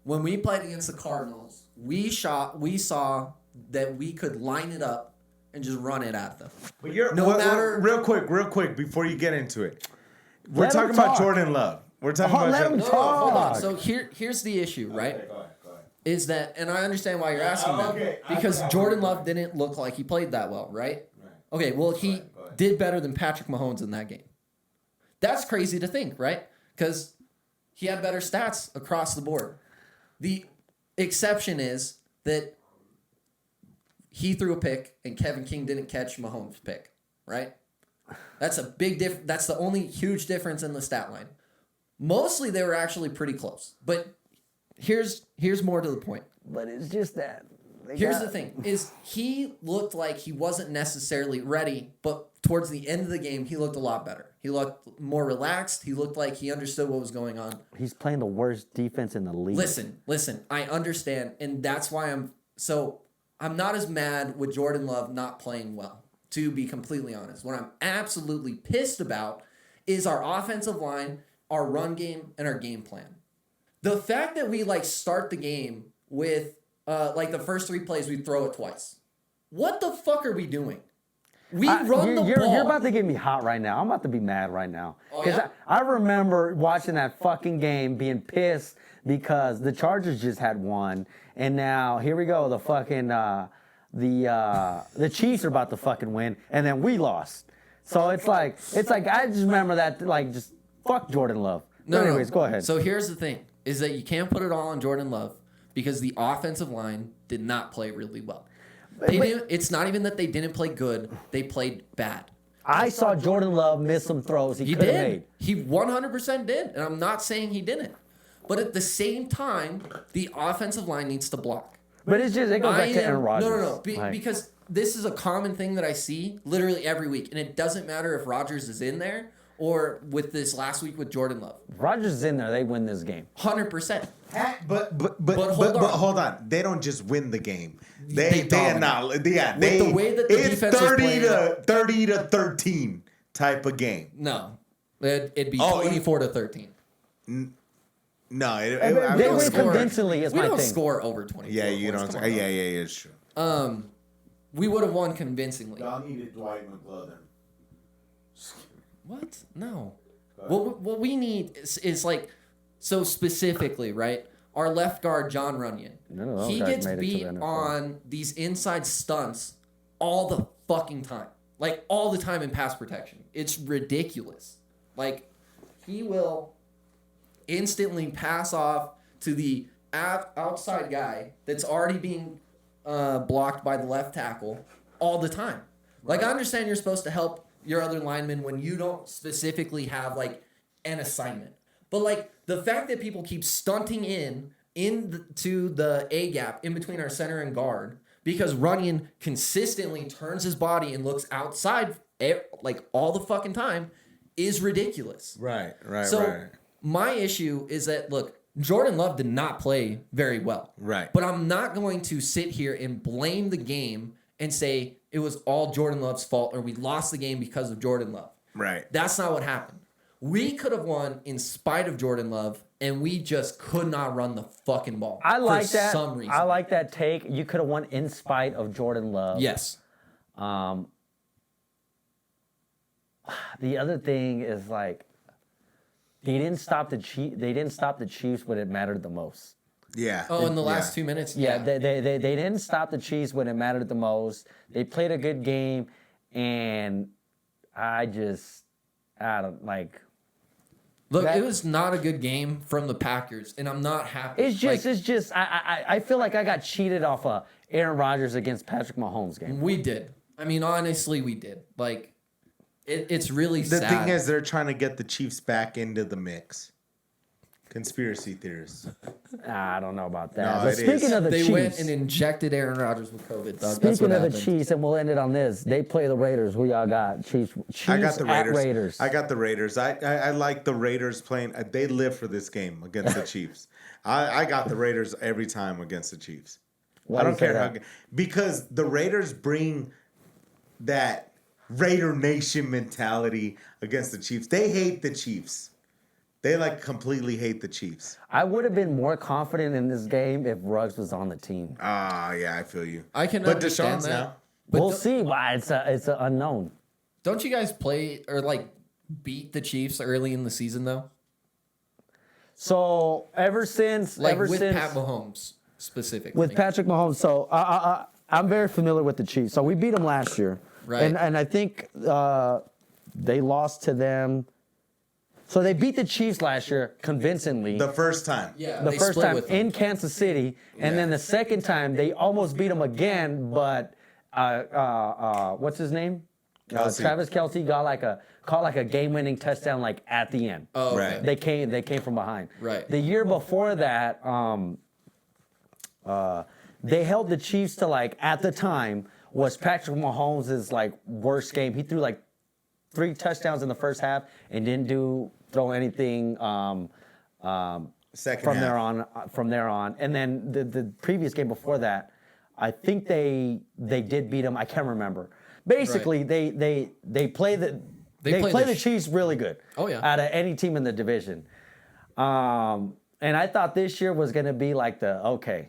when we played against the Cardinals, we saw that we could line it up and just run it at them. But you're No matter- real quick before you get into it. We're Let him talking about talk. Jordan Love. We're talking about let him Jordan- talk. Hold on. So here's the issue, right? Okay, go ahead. Is that, and I understand why you're asking that, okay. because Jordan Love didn't look like he played that well, right? Okay, well, he did better than Patrick Mahomes in that game. That's crazy to think, right? Because he had better stats across the board. The exception is that he threw a pick and Kevin King didn't catch Mahomes' pick, right? That's a big difference. That's the only huge difference in the stat line. Mostly they were actually pretty close. But here's more to the point. But it's just that. Here's the thing, is he looked like he wasn't necessarily ready, but towards the end of the game, he looked a lot better. He looked more relaxed. He looked like he understood what was going on. He's playing the worst defense in the league. Listen, I understand, and that's why I'm not as mad with Jordan Love not playing well. to be completely honest. What I'm absolutely pissed about is our offensive line, our run game, and our game plan. The fact that we start the game with the first 3 plays we throw it twice. What the fuck are we doing? We run the ball. You're about to get me hot right now. I'm about to be mad right now. Because I remember watching that fucking game being pissed because the Chargers just had won, and now here we go. The fucking the Chiefs are about to fucking win, and then we lost. So it's like I just remember that just fuck Jordan Love. No, anyways, go ahead. So here's the thing: is that you can't put it all on Jordan Love because the offensive line did not play really well. It's not even that they didn't play good; they played bad. I saw Jordan Love miss some throws he could have made. He 100% did, and I'm not saying he didn't. But at the same time, the offensive line needs to block. But it goes back to Aaron Rodgers. No. Because this is a common thing that I see literally every week, and it doesn't matter if Rodgers is in there or with this last week with Jordan Love. Rodgers is in there, they win this game. 100%. But hold on. They don't just win the game. They are not. Yeah, the way that the defense is playing, 30 to 13 type of game. No, it'd be 24 to 13. No, they win convincingly. Is my thing. We don't score over 24. Yeah, you don't. Yeah, it's true. We would have won convincingly. Y'all needed Dwight McGlothern. What? No. What we need is so specifically, right? Our left guard, John Runyon. He gets beat on these inside stunts all the fucking time. All the time in pass protection. It's ridiculous. He will instantly pass off to the outside guy that's already being blocked by the left tackle all the time. I understand you're supposed to help your other linemen when you don't specifically have an assignment. But the fact that people keep stunting into the A gap in between our center and guard because Runyon consistently turns his body and looks outside all the fucking time is ridiculous. Right. So my issue is that Jordan Love did not play very well. Right. But I'm not going to sit here and blame the game and say it was all Jordan Love's fault or we lost the game because of Jordan Love. Right. That's not what happened. We could have won in spite of Jordan Love, and we just could not run the fucking ball. I like for that. Some reason. I like that take. You could have won in spite of Jordan Love. Yes. The other thing is they didn't stop the Chiefs when it mattered the most. Yeah. Oh, in the last 2 minutes? Yeah, they didn't stop the Chiefs when it mattered the most. They played a good game, and Look, it was not a good game from the Packers, and I'm not happy. It's just I feel like I got cheated off a Aaron Rodgers against Patrick Mahomes game. We did. I mean, honestly, we did. It's really sad. The thing is, they're trying to get the Chiefs back into the mix. Conspiracy theorists. I don't know about that. No, but speaking of the Chiefs, they went and injected Aaron Rodgers with COVID. Speaking of the Chiefs, and we'll end it on this. They play the Raiders. Who y'all got? Chiefs I got the Raiders. Raiders. I got the Raiders. I like the Raiders playing. They live for this game against the Chiefs. I got the Raiders every time against the Chiefs. Why I don't care how. Because the Raiders bring that Raider Nation mentality against the Chiefs. They hate the Chiefs. They completely hate the Chiefs. I would have been more confident in this game if Ruggs was on the team. Yeah, I feel you. I can but understand Deshaun's that. now. We'll see. Why it's an unknown. Don't you guys play or beat the Chiefs early in the season though? So ever since Pat Mahomes specifically. with Patrick Mahomes, so I'm very familiar with the Chiefs. So we beat them last year, right? And I think they lost to them. So they beat the Chiefs last year convincingly. The first time. Yeah, the first time with in Kansas City, and then the second time they almost beat them again, but what's his name? Travis Kelce caught a game-winning touchdown at the end. Oh, okay. Right. They came from behind. Right. The year before that, they held the Chiefs to at the time was Patrick Mahomes' worst game. He threw 3 touchdowns in the first half and didn't throw anything Second from half. there on. And then the previous game before that, I think they did beat him. I can't remember. Basically, they play the the Chiefs really good. Oh yeah, out of any team in the division. And I thought this year was gonna be like and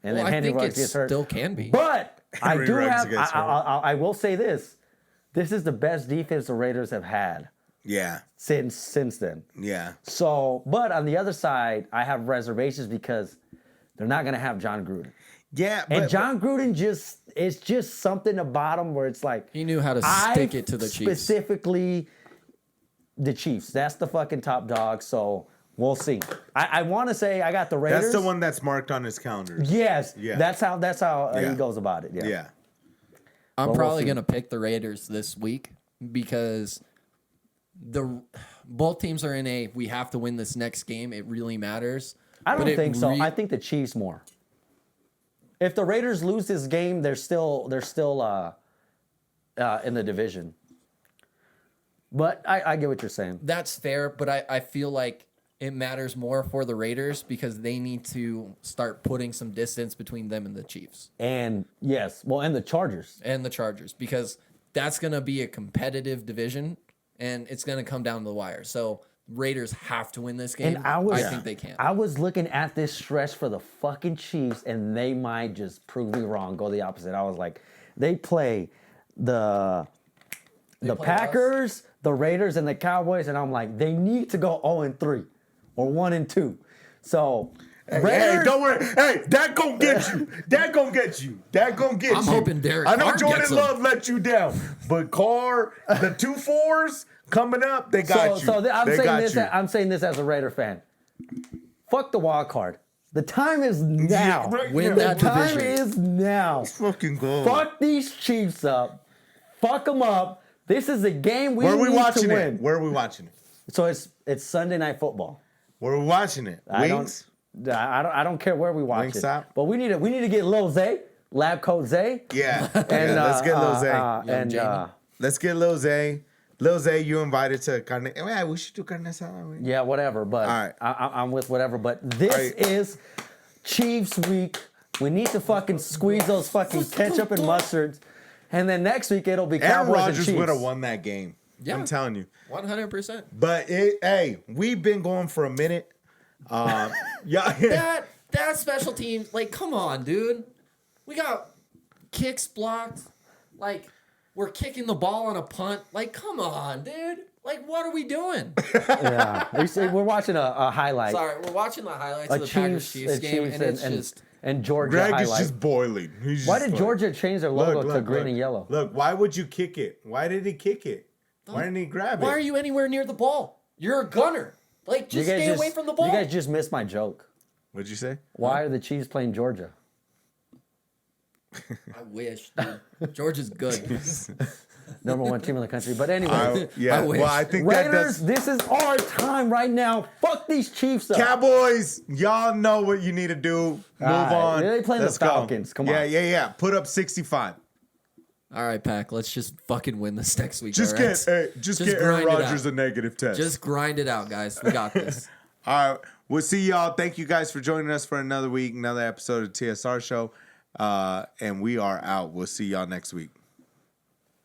then Henry Ruggs gets hurt. Still can be, but I do have. I will say this: this is the best defense the Raiders have had. Yeah. Since then. Yeah. So, but on the other side, I have reservations because they're not gonna have John Gruden. Yeah, and John Gruden it's just something about him where it's like he knew how to stick it to the Chiefs. Specifically, the Chiefs. That's the fucking top dog. So we'll see. I want to say I got the Raiders. That's the one that's marked on his calendar. Yes. Yeah. That's how he goes about it. Yeah. Yeah. I'm probably gonna pick the Raiders this week because both teams are in we have to win this next game. It really matters. I don't think so. I think the Chiefs more. If the Raiders lose this game, they're still in the division. But I get what you're saying. That's fair, but I feel like it matters more for the Raiders because they need to start putting some distance between them and the Chiefs. And yes, and the Chargers. And the Chargers, because that's going to be a competitive division, and it's going to come down to the wire. So Raiders have to win this game. And I think they can. I was looking at this stretch for the fucking Chiefs, and they might just prove me wrong, go the opposite. I was like, they play the Packers, the Raiders, and the Cowboys, and I'm like, they need to go 0-3 or 1-2. So Hey, don't worry. Hey, that gonna get you. That gonna get you. That gonna get you. I'm hoping Derek I know Carr Jordan gets Love let you down, but Carr, the 2 4s coming up, they got you. So I'm saying this as a Raider fan. Fuck the wild card. The time is now. Win that division. The time is now. Let's fucking go. Fuck these Chiefs up. Fuck them up. This is a game we need to win. Where are we watching it? So it's Sunday Night Football. Where are we watching it? Wings? I don't care where we watch it. Wingstop? But we need to get Lil Zay, Lab Coat Zay. Yeah. Let's get Lil Zay. Let's get Lil Zay. Lil Zay, you invited to carne. Yeah, we should do carne asada. Yeah, whatever. But all right. I'm with whatever. But this is Chiefs week. We need to fucking squeeze those fucking ketchup and mustards. And then next week it'll be Cowboys and Chiefs. Aaron Rodgers would have won that game. Yeah. I'm telling you. 100%. But we've been going for a minute. That special team, like, come on, dude. We got kicks blocked. Like, we're kicking the ball on a punt. Like, come on, dude. Like, what are we doing? Yeah, we're watching a highlight. Sorry, we're watching the highlights of the Packers-Chiefs game, and it's just... And Georgia Greg highlight. is just boiling. Why did Georgia change their logo to green and yellow? Look, why would you kick it? Why did he kick it? Why didn't he grab it? Why are you anywhere near the ball? You're a gunner. Like, just stay away from the ball. You guys just missed my joke. What'd you say? Why are the Chiefs playing Georgia? I wish, dude. Georgia's good. Number 1 team in the country. But anyway. I wish. Well, I think Raiders, this is our time right now. Fuck these Chiefs up. Cowboys, y'all know what you need to do. Move on. They playing the Falcons. Come on. Yeah. Put up 65. All right, Pac. Let's just fucking win this next week. Just get Aaron Rodgers a negative test. Just grind it out, guys. We got this. All right. We'll see y'all. Thank you guys for joining us for another week, another episode of Tsr Show. And we are out. We'll see y'all next week.